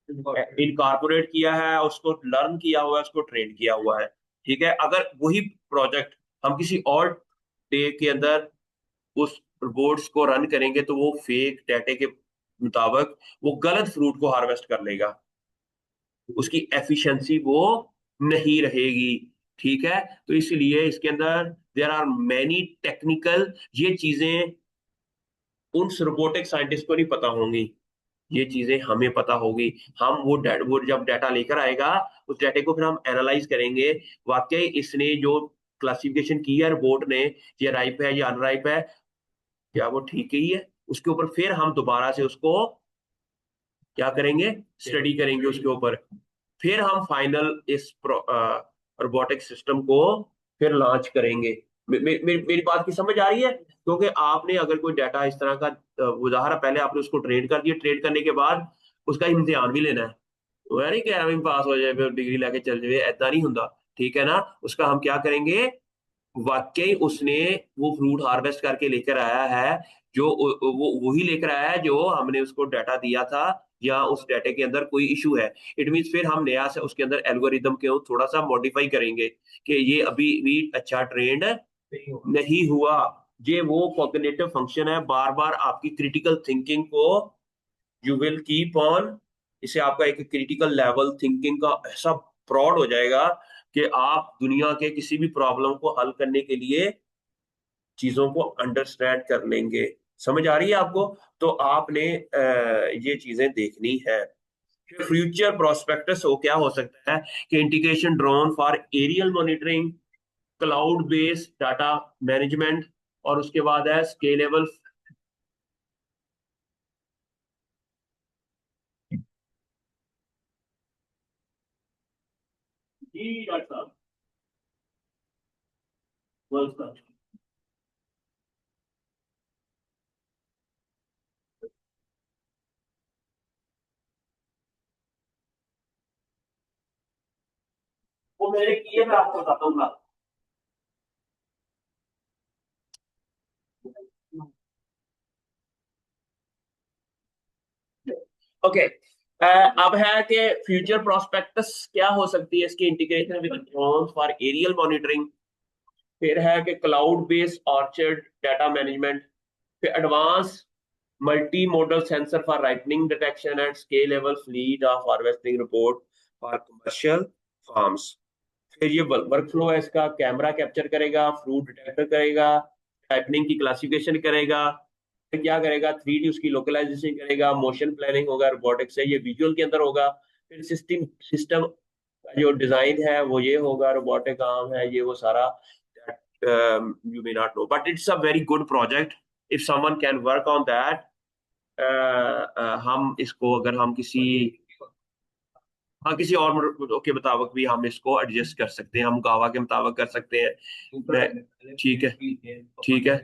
इनकॉर्पोरेट किया है, उसको लर्न किया हुआ है, उसको ट्रेन किया हुआ है, ठीक है। अगर वही प्रोजेक्ट हम किसी और डे के अंदर उस रोबोट्स को रन करेंगे तो वो फेक डाटे के मुताबिक वो गलत फ्रूट को हार्वेस्ट कर लेगा, उसकी एफिशिएंसी वो नहीं रहेगी, ठीक है। तो इसलिए इसके अंदर देयर आर मैनी टेक्निकल, ये चीजें उन रोबोटिक साइंटिस्ट को नहीं पता होंगी, ये चीजें हमें पता होगी। हम वो जब डाटा लेकर आएगा, उस डाटे को फिर हम एनालाइज करेंगे, वाकई इसने जो क्लासिफिकेशन की है रिपोर्ट ने, ये राइप है या अनराइप है, क्या वो ठीक ही है। उसके ऊपर फिर हम दोबारा से उसको क्या करेंगे, स्टडी करेंगे उसके ऊपर। फिर हम फाइनल इस रोबोटिक सिस्टम को फिर लॉन्च करेंगे। मेरी बात की समझ आ रही है, क्योंकि आपने अगर कोई डाटा इस तरह का उदाहरण, पहले आपने उसको ट्रेन कर दिया, ट्रेन करने के बाद उसका इम्तिहान भी लेना है। वो है नहीं कि एवं पास हो जाए फिर डिग्री लेके चल जाए, ऐसा नहीं होता, ठीक है ना। उसका हम क्या करेंगे, वाकई उसने वो फ्रूट हार्वेस्ट करके लेकर आया है, जो वो वही लेकर आया है जो हमने उसको डाटा दिया था, या उस डाटे के अंदर कोई इशू है। इट मीन्स फिर हम नया से उसके अंदर एल्गोरिदम के थोड़ा सा मॉडिफाई करेंगे कि ये अभी भी अच्छा ट्रेंड नहीं हुआ। ये वो कॉग्निटिव फंक्शन है, बार बार आपकी क्रिटिकल थिंकिंग को यू विल कीप ऑन, इसे आपका एक क्रिटिकल लेवल थिंकिंग का ऐसा प्रॉड हो जाएगा कि आप दुनिया के किसी भी प्रॉब्लम को हल करने के लिए चीजों को अंडरस्टैंड कर लेंगे। समझ आ रही है आपको? तो आपने ये चीजें देखनी है। फ्यूचर प्रोस्पेक्टस हो क्या हो सकता है कि integration drone for aerial monitoring, cloud based data management, और उसके बाद है स्केलेबल। जी डॉक्टर साहब, वेलकम। वो मेरे किए मैं आपको बताऊंगा। ओके, अब है कि फ्यूचर प्रोस्पेक्टस क्या हो सकती है इसकी integration with drone for aerial monitoring. फिर है कि cloud based orchard data management. फिर advance multi modal sensor for ripening detection and scale level fleet of harvesting report for commercial farms. फिर ये वर्क फ्लो है इसका, कैमरा कैप्चर करेगा, fruit detector करेगा, टाइपनिंग की क्लासिफिकेशन करेगा, फिर क्या करेगा, 3D उसकी लोकलाइजेशन करेगा, मोशन प्लानिंग होगा, रोबोटिक्स है ये विजुअल के अंदर होगा। फिर सिस्टम सिस्टम जो डिजाइन है वो ये होगा, रोबोटिक आर्म है ये वो सारा, you may not know but it's a very good project if someone can work on that. हम इसको अगर हम किसी, हाँ किसी और के मुताबिक भी हम इसको एडजस्ट कर सकते हैं, हम गावा के मुताबिक कर सकते हैं। ठीक है, ठीक है,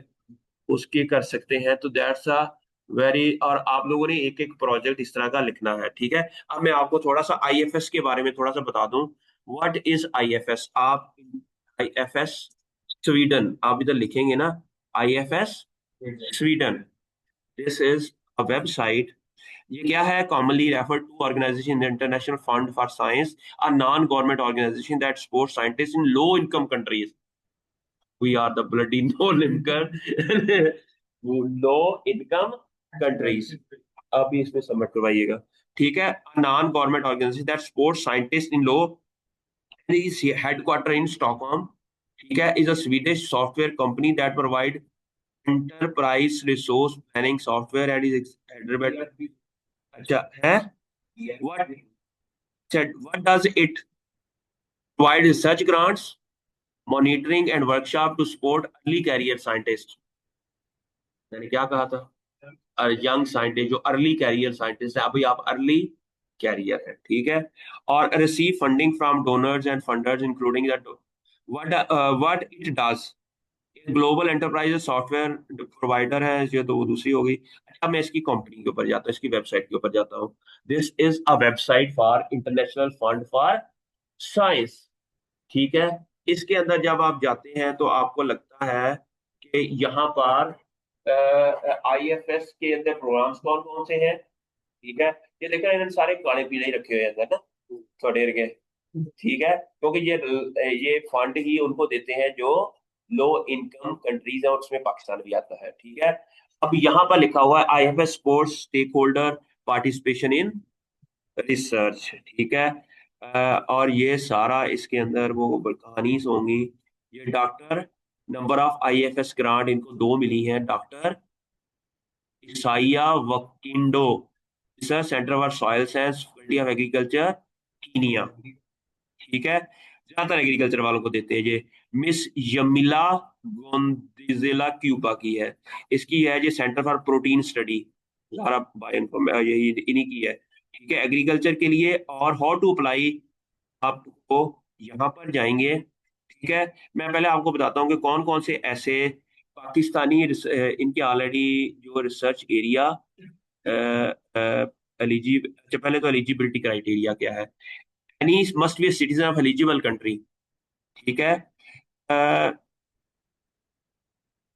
उसके कर सकते हैं। तो दैट्स अ वेरी, और आप लोगों ने एक एक प्रोजेक्ट इस तरह का लिखना है, ठीक है। अब मैं आपको थोड़ा सा आईएफएस के बारे में थोड़ा सा बता दूं। What is IFS? आप आईएफएस स्वीडन आप इधर लिखेंगे ना, IFS Sweden, this is a website. ये क्या है? Commonly refer to organisation in the international fund for science, a non government organisation that support scientist in low income countries. We are the bloody no income low income countries. अभी इसमें submit करवाइएगा, ठीक है। Non government organisation that support scientist in low, is headquarter in Stockholm, ठीक है। Is a Swedish software company that provide enterprise resource planning software and is Hyderabad। अच्छा है, what what does it provide? Research grants, monitoring and workshop to support early career scientists। मैंने क्या कहा था? Young scientist जो early career scientist है, अभी आप अर्ली कैरियर है, ठीक है। और receive funding from donors and funders including that. What it does, global enterprise software provider है ये, तो वो दूसरी होगी। अच्छा मैं इसकी कंपनी के ऊपर जाता हूँ, इसकी वेबसाइट के ऊपर जाता हूँ। This is a website for international fund for science, ठीक है। इसके अंदर जब आप जाते हैं तो आपको लगता है कि यहाँ पर आईएफएस के अंदर प्रोग्राम्स कौन कौन से हैं, ठीक है। ये देखो इन्होंने सारे काले पीले ही रखे हुए हैं अंदर ना, थोड़े के, ठीक है। क्योंकि ये फंड ही उनको देते हैं जो लो इनकम कंट्रीज है, और उसमें पाकिस्तान भी आता है, ठीक है। अब यहाँ पर लिखा हुआ है IFS supports stakeholder participation in research, ठीक है। और ये सारा इसके अंदर वो कहानी होंगी। ये doctor, number of IFS grant इनको 2 मिली हैं। Doctor Isaiah Wakindo, research centre for soil science, faculty of agriculture, Kenya, ठीक है। ज्यादातर एग्रीकल्चर वालों को देते हैं ये। मिस यमिला गोंदिजेला क्यूबा की है, इसकी है ये सेंटर फॉर प्रोटीन स्टडी, सारा यही इन्हीं की है, ठीक है, एग्रीकल्चर के लिए। और हाउ टू अप्लाई, आपको यहाँ पर जाएंगे, ठीक है। मैं पहले आपको बताता हूँ कि कौन कौन से ऐसे पाकिस्तानी इनके ऑलरेडी जो रिसर्च एरिया एलिजिब, अच्छा पहले तो एलिजिबिलिटी क्राइटेरिया क्या है। Any must be a citizen of eligible country, ठीक है।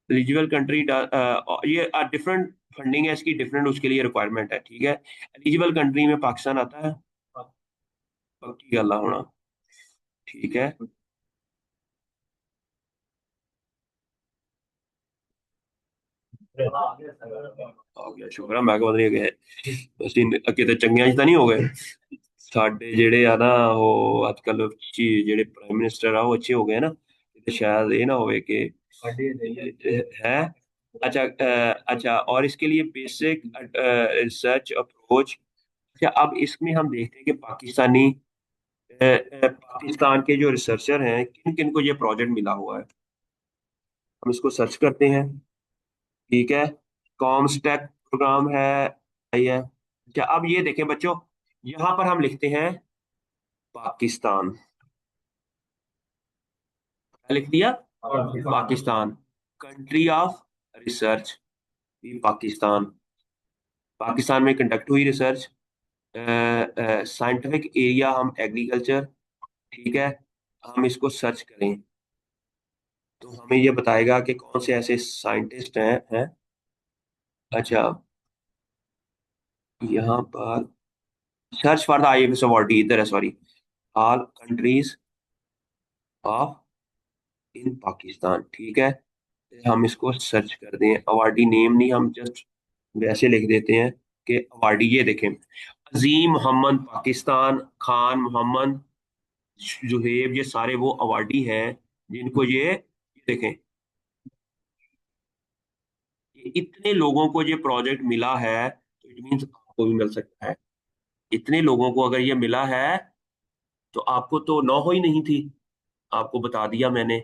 एलिजिबल कंट्री, ये डिफरेंट फंडिंग है इसकी, डिफरेंट उसके लिए रिक्वायरमेंट है, ठीक है। एलिजिबल कंट्री में पाकिस्तान आता है, पक्की गल होना, ठीक है। ਆ ਗਿਆ ਸ਼ੁਕਰ ਆ, ਮੈਂ ਕਿਹਾ ਵਧੀਆ ਗਏ ਅਸੀਂ ਕਿਤੇ ਚੰਗਿਆਂ 'ਚ ਤਾਂ ਨਹੀਂ ਹੋ ਗਏ। ਸਾਡੇ ਜਿਹੜੇ ਆ ਨਾ ਉਹ ਅੱਜ ਕੱਲ ਜਿਹੜੇ ਪ੍ਰਾਈਮ ਮਿਨਿਸਟਰ ਆ ਉਹ ਅੱਛੇ ਹੋ ਗਏ ਨਾ, ਤੇ ਸ਼ਾयद ਇਹ ਨਾ ਹੋਵੇ कि है। अच्छा अच्छा, और इसके लिए बेसिक रिसर्च अप्रोच। अच्छा अब इसमें हम देखते हैं कि पाकिस्तान के जो रिसर्चर हैं किन किन को ये प्रोजेक्ट मिला हुआ है। हम इसको सर्च करते हैं, ठीक है। कॉमस्टेक प्रोग्राम है। अच्छा अब ये देखें बच्चों, यहाँ पर हम लिखते हैं पाकिस्तान, क्या लिख दिया? पाकिस्तान। कंट्री ऑफ रिसर्च भी पाकिस्तान, पाकिस्तान में कंडक्ट हुई रिसर्च। साइंटिफिक एरिया हम एग्रीकल्चर, ठीक है। हम इसको सर्च करें तो हमें ये बताएगा कि कौन से ऐसे साइंटिस्ट हैं। अच्छा यहाँ पर search for the IFS awardee, इधर है, सॉरी, ऑल कंट्रीज ऑफ इन पाकिस्तान, ठीक है। हम इसको सर्च कर दें, अवार्डी नेम नहीं, हम जस्ट वैसे लिख देते हैं कि अवार्डी, ये देखें, अजीम मोहम्मद पाकिस्तान, खान मोहम्मद, जुहेब, ये सारे वो अवार्डी हैं जिनको ये देखें, ये इतने लोगों को ये प्रोजेक्ट मिला है, तो इट मीन्स आपको भी मिल सकता है। इतने लोगों को अगर ये मिला है तो आपको तो नौ हो ही नहीं थी, आपको बता दिया मैंने,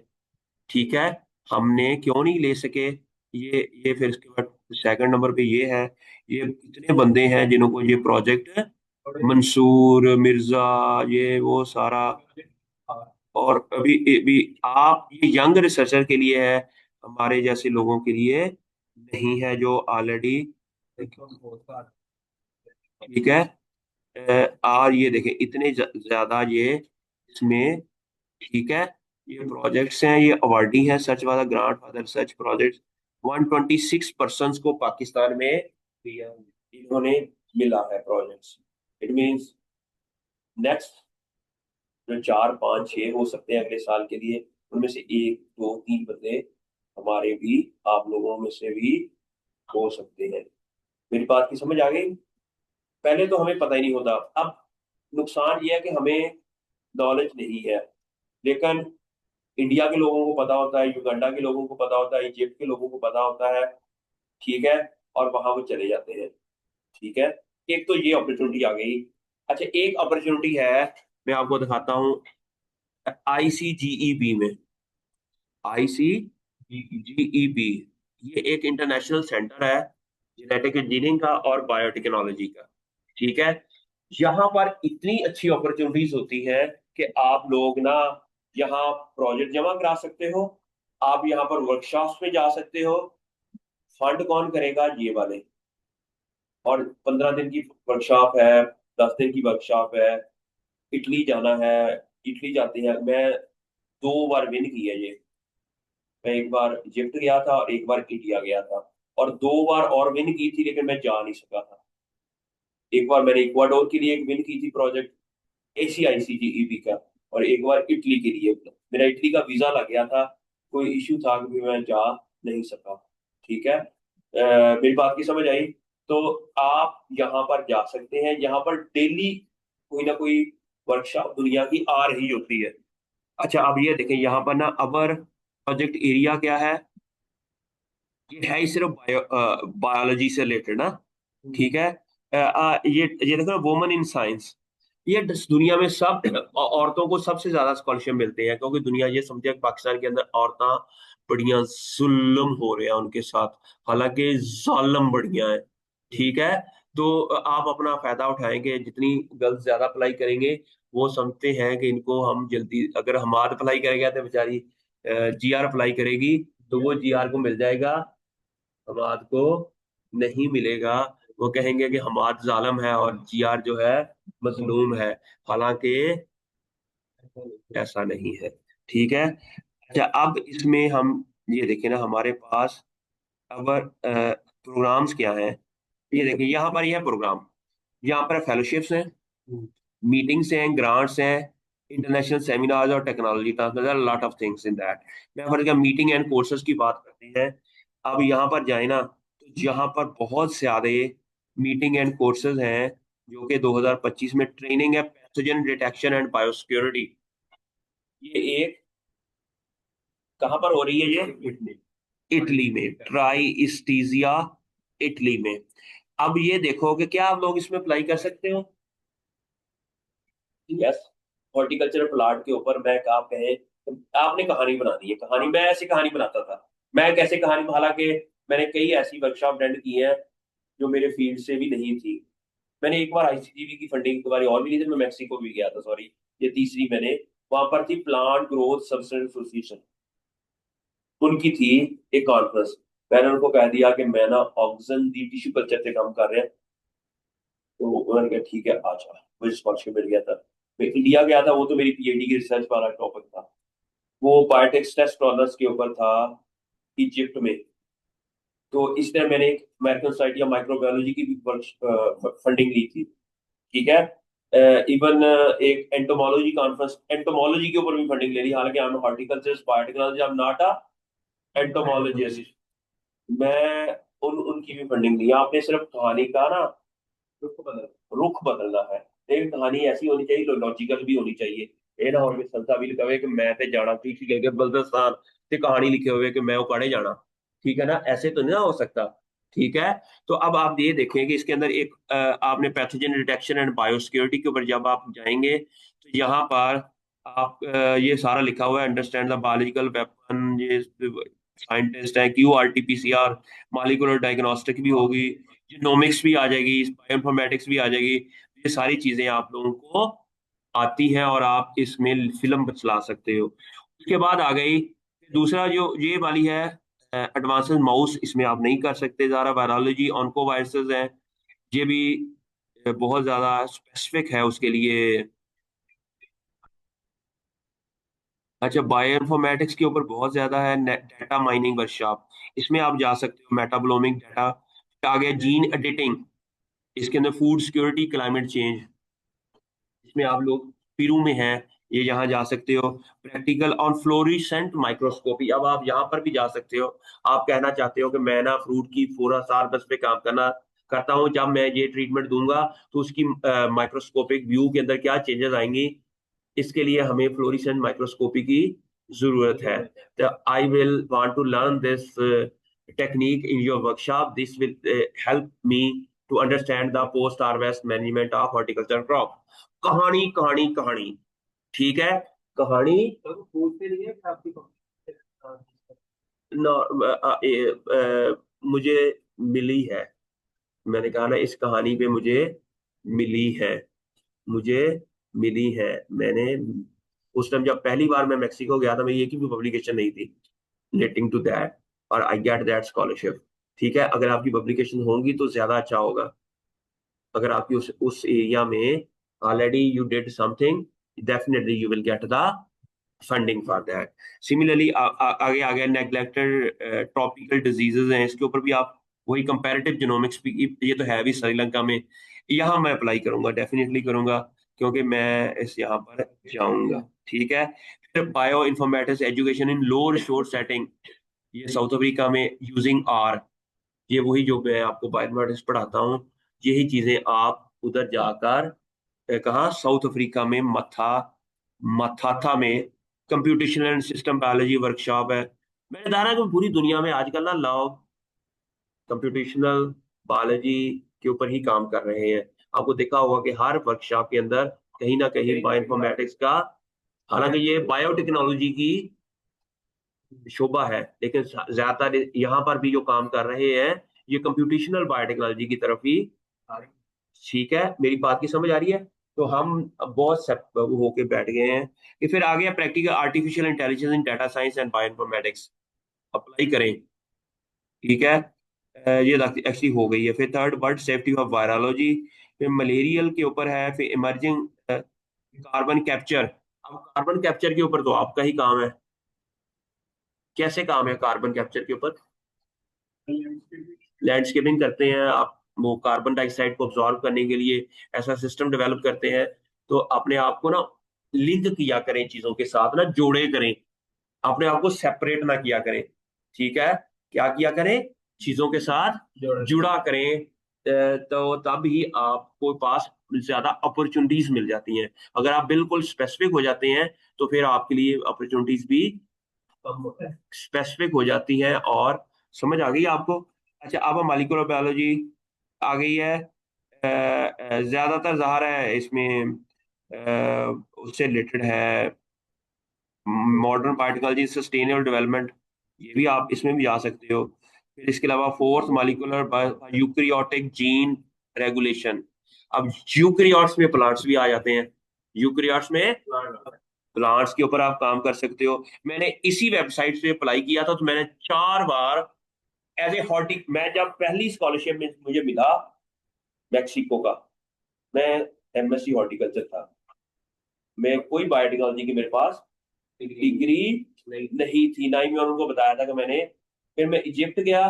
ठीक है। हमने क्यों नहीं ले सके ये फिर इसके बाद सेकंड नंबर पे ये है, ये इतने बंदे हैं जिनको ये प्रोजेक्ट, मंसूर मिर्जा, ये वो सारा, और अभी आप ये यंग रिसर्चर के लिए है, हमारे जैसे लोगों के लिए नहीं है जो ऑलरेडी, ठीक है। और ये देखें इतने ज्यादा ये इसमें, ठीक है। ये प्रोजेक्ट्स हैं, ये अवार्डी हैं, सर्च वाला grant father search project, 126 person को पाकिस्तान में इन्होंने मिला है प्रोजेक्ट्स। इट मींस नेक्स्ट जो 4 5 6 हो सकते हैं अगले साल के लिए, उनमें से 1 2 3 बंदे हमारे भी, आप लोगों में से भी हो सकते हैं। मेरी बात की समझ आ गई? पहले तो हमें पता ही नहीं होता, अब नुकसान ये है कि हमें नॉलेज नहीं है, लेकिन इंडिया के लोगों को पता होता है, युगांडा के लोगों को पता होता है, इजिप्ट के लोगों को पता होता है, ठीक है, और वहां वो चले जाते हैं, ठीक है। एक तो ये अपॉर्चुनिटी आ गई। अच्छा, एक अपॉर्चुनिटी है, मैं आपको दिखाता हूँ, ICGEB में, ICGEB, ये एक इंटरनेशनल सेंटर है जेनेटिक इंजीनियरिंग का और बायोटेक्नोलॉजी का, ठीक है। यहाँ पर इतनी अच्छी अपॉर्चुनिटीज होती है कि आप लोग ना यहाँ प्रोजेक्ट जमा करा सकते हो, आप यहाँ पर वर्कशॉप्स में जा सकते हो, फंड कौन करेगा, ये वाले, और 15 दिन की वर्कशॉप है, 10 दिन की वर्कशॉप है, इटली जाना है, इटली जाते हैं, मैं 2 बार विन की है ये, मैं एक बार इजिप्ट गया था और एक बार इंडिया गया था, और 2 बार और विन की थी लेकिन मैं जा नहीं सका था। एक बार मैंने इक्वाडोर के लिए एक विन की थी प्रोजेक्ट, ACICGEB का, और एक बार इटली के लिए, मेरा इटली का वीजा लग गया था, कोई इश्यू था कि मैं जा नहीं सका, ठीक है। मेरी बात की समझ आई? तो आप यहाँ पर जा सकते हैं, यहाँ पर डेली कोई ना कोई वर्कशॉप दुनिया की आ रही होती है। अच्छा, अब ये देखें यहाँ पर ना, अवर प्रोजेक्ट एरिया क्या है, ये है ही सिर्फ बायोलॉजी से रिलेटेड ना, ठीक है। ये देखो ना, वुमन इन साइंस, ये दुनिया में सब औरतों को सबसे ज्यादा स्कॉलरशिप मिलते हैं, क्योंकि दुनिया ये समझे कि पाकिस्तान के अंदर औरतें बढ़िया जुल्म हो रहे हैं उनके साथ, हालांकि जालम बढ़िया है, ठीक है। तो आप अपना फायदा उठाएंगे, जितनी गर्ल्स ज्यादा अप्लाई करेंगे, वो समझते हैं कि इनको हम जल्दी, अगर हमाद अप्लाई करेगा तो बेचारी GR अप्लाई करेगी, तो वो GR को मिल जाएगा, हमाद को नहीं मिलेगा, वो कहेंगे कि हमाद जालिम है और GR जो है मजलूम है, हालांकि ऐसा नहीं है, ठीक है। अच्छा, अब इसमें हम ये देखें ना, हमारे पास अब प्रोग्राम्स क्या हैं, ये देखिए यहाँ पर यह प्रोग्राम, यहाँ पर फेलोशिप्स हैं, मीटिंग्स हैं, ग्रांट्स हैं, इंटरनेशनल सेमिनार्स और technology transfer, lot of things in that. मैं for example meeting and courses की बात करते हैं, अब यहाँ पर जाए ना, तो यहाँ पर बहुत सारे मीटिंग एंड कोर्सेज हैं, जो कि 2025 में ट्रेनिंग है, पैथोजन डिटेक्शन एंड बायोसिक्योरिटी, ये एक कहाँ पर हो रही है ये, इटली में, ट्राई इस्टीजिया, इटली में। अब ये देखो कि क्या आप लोग इसमें अप्लाई कर सकते हो? यस, हॉर्टिकल्चर प्लांट के ऊपर मैं, आप कहें तो आपने कहानी बनानी है, कहानी, मैं ऐसी कहानी बनाता था, मैं कैसे कहानी, हालांकि मैंने कई ऐसी वर्कशॉप अटेंड की हैं जो मेरे फील्ड से भी नहीं थी। मैंने एक बार ICGB की फंडिंग, तुम्हारी और भी नहीं थी, मैं मैक्सिको भी गया था, सॉरी, ये तीसरी मैंने, वहां पर थी प्लांट ग्रोथ सब्सटेंस एसोसिएशन, उनकी थी एक कॉन्फ्रेंस, मैंने उनको कह दिया कि मैं ना ऑक्सीजन दी टिश्यू कल्चर पे काम कर रहे हैं, तो उन्होंने कहा ठीक है आ जा, मुझे स्कॉलरशिप मिल गया था, मैं इंडिया गया था, वो तो मेरी PhD की रिसर्च वाला टॉपिक था, वो बायोटेक्स टेस्ट टॉलर्स के ऊपर था, इजिप्ट में, तो इस तरह मैंने एक अमेरिकन सोसाइटी ऑफ माइक्रोबायोलॉजी की भी फंडिंग ली थी, ठीक है। इवन एक एंटोमोलॉजी कॉन्फ्रेंस, एंटोमोलॉजी के ऊपर भी फंडिंग ले ली, हालांकि I am horticulture biotechnology, I am not a entomologist. मैं उनकी भी फंडिंग ली। आपने सिर्फ कहानी का ना रुख बदलना है। एक कहानी ऐसी होनी चाहिए, लॉजिकल भी होनी चाहिए। ये ना हो कि संसा भी लिखा हुआ है कि मैं ते जाना ठीक है बलदस्तान ते कहानी लिखे हुए कि मैं उकाड़े जाना, ठीक है ना, ऐसे तो नहीं ना हो सकता। ठीक है। तो अब आप ये देखें कि इसके अंदर एक आपने पैथोजन डिटेक्शन एंड बायोसिक्योरिटी के ऊपर जब आप जाएंगे तो यहाँ पर आप ये सारा लिखा हुआ है, अंडरस्टैंड द बायोलॉजिकल वेपन, ये साइंटिस्ट है, QRT PCR, मॉलिक्यूलर डायग्नोस्टिक भी होगी, जिनोमिक्स भी आ जाएगी, बायोइन्फॉर्मेटिक्स भी आ जाएगी। ये सारी चीजें आप लोगों को आती हैं और आप इसमें फिल्म चला सकते हो। उसके बाद आ गई दूसरा जो ये वाली है एडवांसेस माउस, इसमें आप नहीं कर सकते ज़्यादा। वायरोलॉजी ऑन्को वायरसेस है, ये भी बहुत ज़्यादा स्पेसिफिक है उसके लिए। अच्छा, बायोइन्फॉर्मेटिक्स के ऊपर बहुत ज़्यादा है। डाटा माइनिंग वर्कशॉप, इसमें आप जा सकते हो। मेटाबोलोमिक डाटा आ गया, जीन एडिटिंग, इसके अंदर फूड सिक्योरिटी, क्लाइमेट चेंज, इसमें आप लोग पीरू में हैं, ये यहाँ जा सकते हो। प्रैक्टिकल ऑन फ्लोरिसेंट माइक्रोस्कोपी, अब आप यहाँ पर भी जा सकते हो। आप कहना चाहते हो कि मैं ना फ्रूट की पूरा सार बस पे काम करता हूँ, जब मैं ये ट्रीटमेंट दूंगा तो उसकी माइक्रोस्कोपिक व्यू के अंदर क्या चेंजेस आएंगी, इसके लिए हमें फ्लोरिसेंट माइक्रोस्कोपी की जरूरत है। तो I will want to learn this technique in your workshop, this will help me to understand the post harvest management of horticulture crop. कहानी कहानी कहानी, ठीक है। कहानी पूछते नहीं है आपकी न, मुझे मिली है, मैंने कहा ना इस कहानी पे मुझे मिली है, मुझे मिली है। मैंने उस टाइम जब पहली बार मैं मेक्सिको गया था, मैं ये की भी पब्लिकेशन नहीं थी रिलेटिंग टू दैट, और आई गेट दैट स्कॉलरशिप। ठीक है, अगर आपकी पब्लिकेशन होंगी तो ज्यादा अच्छा होगा। अगर आपकी उस एरिया में already you did something, definitely you will get the funding for that. Similarly आगे आ गया नेग्लेक्टेड ट्रॉपिकल डिजीजेज हैं, इसके ऊपर भी आप वही कंपैरेटिव जिनोमिक्स भी, ये तो है भी श्रीलंका में, यहाँ मैं अप्लाई करूंगा, डेफिनेटली करूंगा, क्योंकि मैं इस यहाँ पर जाऊंगा। ठीक है। फिर bio informatics education in low resource setting, ये साउथ अफ्रीका में यूजिंग आर, ये वही जो मैं आपको बायोइन्फॉर्मेटिक्स पढ़ाता हूँ, यही चीजें आप उधर जाकर कहा साउथ अफ्रीका में मथाथा में computational and system biology workshop है। मैंने कहा कि पूरी दुनिया में आजकल ना लोग कंप्यूटेशनल बायोलॉजी के ऊपर ही काम कर रहे हैं। आपको देखा होगा कि हर वर्कशॉप के अंदर कहीं ना कहीं बायोइन्फॉर्मेटिक्स का, हालांकि ये बायोटेक्नोलॉजी की शोभा है, लेकिन ज्यादातर यहाँ पर भी जो काम कर रहे हैं ये कंप्यूटेशनल बायोटेक्नोलॉजी की तरफ ही। ठीक है, मेरी बात की समझ आ रही है। तो हम अब बहुत होके बैठ गए हैं कि फिर आ गया practical artificial intelligence in data science and bioinformatics, apply करें। ठीक है। ये एक्चुअली हो गई है। फिर third, bird safety of virology, फिर मलेरियल के ऊपर है, फिर इमर्जिंग कार्बन कैप्चर। अब कार्बन कैप्चर के ऊपर तो आपका ही काम है, कैसे काम है कार्बन कैप्चर के ऊपर? लैंडस्केपिंग करते हैं आप, वो कार्बन डाइऑक्साइड को ऑब्जॉर्व करने के लिए ऐसा सिस्टम डेवलप करते हैं। तो अपने आप को ना लिंक किया करें चीजों के साथ, ना जोड़े करें, अपने आप को सेपरेट ना किया करें। ठीक है, क्या किया करें, चीजों के साथ जुड़ा करें। तो तब ही आपको पास ज्यादा अपॉर्चुनिटीज मिल जाती हैं। अगर आप बिल्कुल स्पेसिफिक हो जाते हैं तो फिर आपके लिए अपॉर्चुनिटीज भी स्पेसिफिक हो जाती हैं। और समझ आ गई आपको? अच्छा, अब मॉलिक्यूलर बायोलॉजी आ गई है। ज्यादातर ज़ाहिर है इसमें उससे रिलेटेड है मॉडर्न बायोटेक्नोलॉजी, सस्टेनेबल डेवलपमेंट, ये भी आप इसमें भी आ सकते हो। फिर इसके अलावा fourth, molecular eukaryotic gene regulation. अब यूकैरियोट्स में प्लांट्स भी आ जाते हैं, यूकैरियोट्स में प्लांट्स के ऊपर आप काम कर सकते हो। मैंने इसी वेबसाइट से अप्लाई किया था, तो मैंने 4 बार एज ए हॉर्टी, मैं जब पहली स्कॉलरशिप में मुझे मिला मैक्सिको का, मैं MSc हॉर्टिकल्चर था, मैं कोई बायोटेक्नोलॉजी की मेरे पास डिग्री नहीं थी, ना ही मैं उनको बताया था कि मैंने। फिर मैं इजिप्ट गया,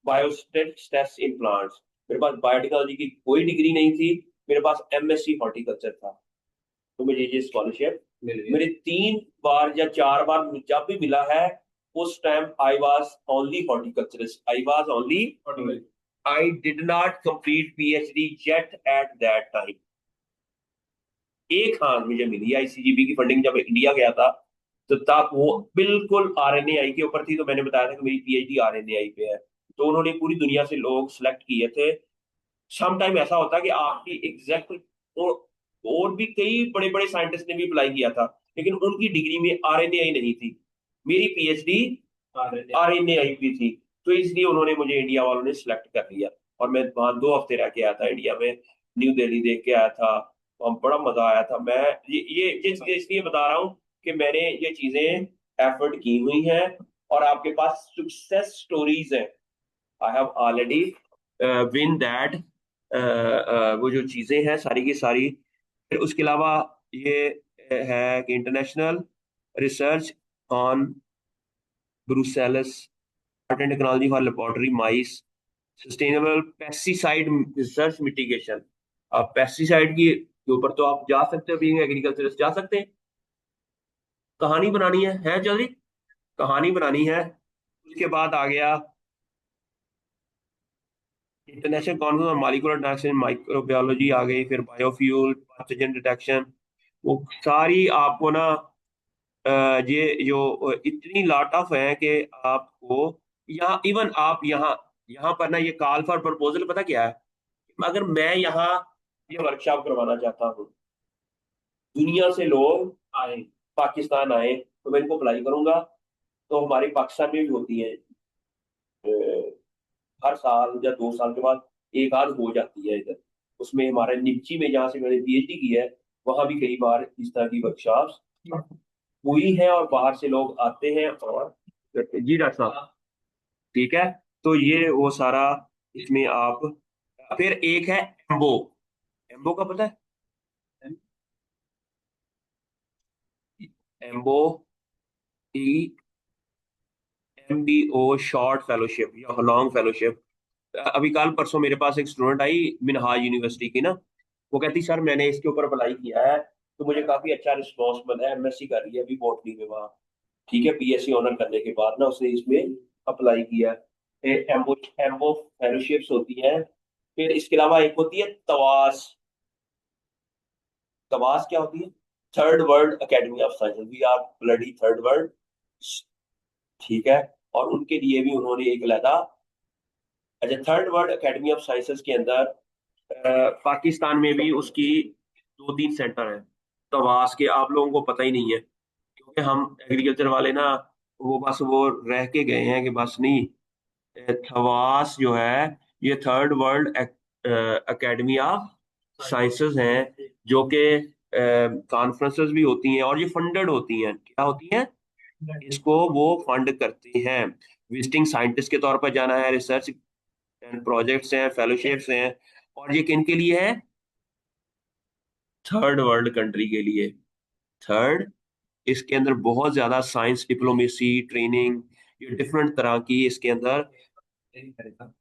बायोस्टैटिक्स इन प्लांट्स। मेरे पास बायोटेक्नोलॉजी की कोई डिग्री नहीं थी, मेरे पास एमएससी हॉर्टिकल्चर था। तो मुझे ये स्कॉलरशिप मेरे 3 बार या 4 बार जब भी मिला है, उस time I was only horticulturist, I did not complete PhD yet at that time. एक हाँ मुझे मिली आईसीजीबी की फंडिंग जब इंडिया गया था, तो तब वो बिल्कुल आरएनएआई के ऊपर थी। तो मैंने बताया था कि मेरी पीएचडी आरएनएआई पे है, तो उन्होंने पूरी दुनिया से लोग सिलेक्ट किए थे। सम टाइम ऐसा होता है कि आपकी एग्जैक्ट, और भी कई बड़े बड़े साइंटिस्ट ने भी अप्लाई किया था, लेकिन उनकी डिग्री में आरएनएआई नहीं थी। मेरी पीएचडी आरएनएआई पे थी, तो इसलिए उन्होंने मुझे, इंडिया वालों ने सिलेक्ट कर लिया। और मैं वहां 2 हफ्ते रह के आया था इंडिया में, न्यू दिल्ली देख के आया था, वहाँ बड़ा मजा आया था। मैं ये इसलिए बता रहा हूँ कि मैंने ये चीजें एफर्ट की हुई हैं, और आपके पास सक्सेस स्टोरीज हैं। I have already win that, वो जो चीजें हैं सारी की सारी। फिर उसके अलावा ये है कि international research on Brussels, art and technology for laboratory mice, sustainable pesticide research mitigation. अब पेस्टिसाइड की के ऊपर तो आप जा सकते हो, बीइंग एग्रीकल्चरिस्ट जा सकते हैं। कहानी बनानी है जल्दी कहानी बनानी है। उसके बाद आ गया international conference on molecular dynamics, microbiology आ गई, फिर बायोफ्यूल, पैथोजन डिटेक्शन। वो सारी आपको ना ये जो इतनी लॉट ऑफ है कि आपको यहाँ, इवन आप यहाँ यहाँ पर ना, ये कॉल फॉर प्रपोजल पता क्या है? अगर मैं यहाँ ये वर्कशॉप करवाना चाहता हूँ, दुनिया से लोग आए, पाकिस्तान आए, तो मैं इनको अप्लाई करूंगा। तो हमारे पाकिस्तान में भी होती है, हर साल या 2 साल के बाद एक आध हो जाती है इधर। उसमें हमारे निपची में, जहाँ से मैंने पीएचडी की है, वहां भी कई बार इस तरह की वर्कशॉप्स हुई है, और बाहर से लोग आते हैं और करते हैं। जी डॉक्टर साहब, ठीक है। तो ये वो सारा इसमें आप, फिर एक है एम्बो। एम्बो का पता है? एम्बो, एमबीओ, शॉर्ट फेलोशिप या लॉन्ग फेलोशिप। अभी कल परसों मेरे पास एक स्टूडेंट आई मिनहाज यूनिवर्सिटी की ना, वो कहती सर मैंने इसके ऊपर अप्लाई किया है, तो मुझे काफी अच्छा रिस्पॉन्स मिला है। एमएससी कर रही है अभी बॉटनी में वहाँ, ठीक है, बीएससी ऑनर करने के बाद ना उसने इसमें अप्लाई किया है। एम्बो एम्बो फेलोशिप्स होती हैं। फिर इसके अलावा एक होती है तवास। तवास क्या होती है? Third world academy of sciences, we are bloody third world, ठीक है। और उनके लिए भी उन्होंने एक अलहदा, अच्छा, third world academy of sciences के अंदर पाकिस्तान में भी उसकी 2-3 सेंटर हैं। तवास के आप लोगों को पता ही नहीं है, क्योंकि हम एग्रीकल्चर वाले ना, वो बस वो रह के गए हैं कि बस नहीं। थवास जो है, ये third world academy of sciences हैं, जो कि कॉन्फ्रेंसेस भी होती हैं, और ये फंडेड होती हैं। क्या होती हैं? इसको वो फंड करते हैं। विजिटिंग साइंटिस्ट के तौर पर जाना है, रिसर्च एंड प्रोजेक्ट्स हैं, फेलोशिप्स हैं। और ये किन के लिए है? थर्ड वर्ल्ड कंट्री के लिए। थर्ड, इसके अंदर बहुत ज्यादा साइंस डिप्लोमेसी ट्रेनिंग, ये डिफरेंट तरह की इसके अंदर।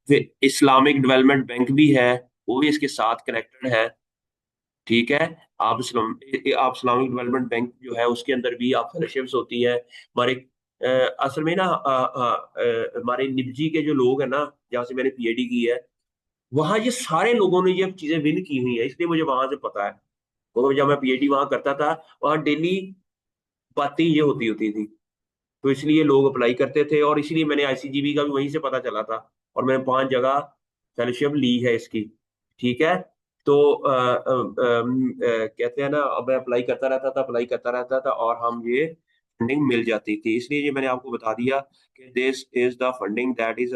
फिर इस्लामिक डेवलपमेंट बैंक भी है, वो भी इसके साथ कनेक्टेड है, ठीक है। आप इस्लामिक डेवलपमेंट बैंक जो है उसके अंदर भी आप फेलोशिप्स होती है हमारे। असल में ना हमारे निपजी के जो लोग हैं ना, जहाँ से मैंने पीएचडी की है, वहाँ ये सारे लोगों ने ये चीजें विन की हुई है, इसलिए मुझे वहां से पता है। तो जब मैं पीएचडी वहां करता था, वहां डेली बातें ये होती होती थी, तो इसलिए लोग अप्लाई करते थे, और इसलिए मैंने आईसीजीबी का भी वहीं से पता चला था। और मैंने 5 जगह फेलोशिप ली है इसकी, ठीक है। तो कहते हैं ना, अब मैं अप्लाई करता रहता था, और हम ये फंडिंग मिल जाती थी। इसलिए ये मैंने आपको बता दिया कि this is the funding that is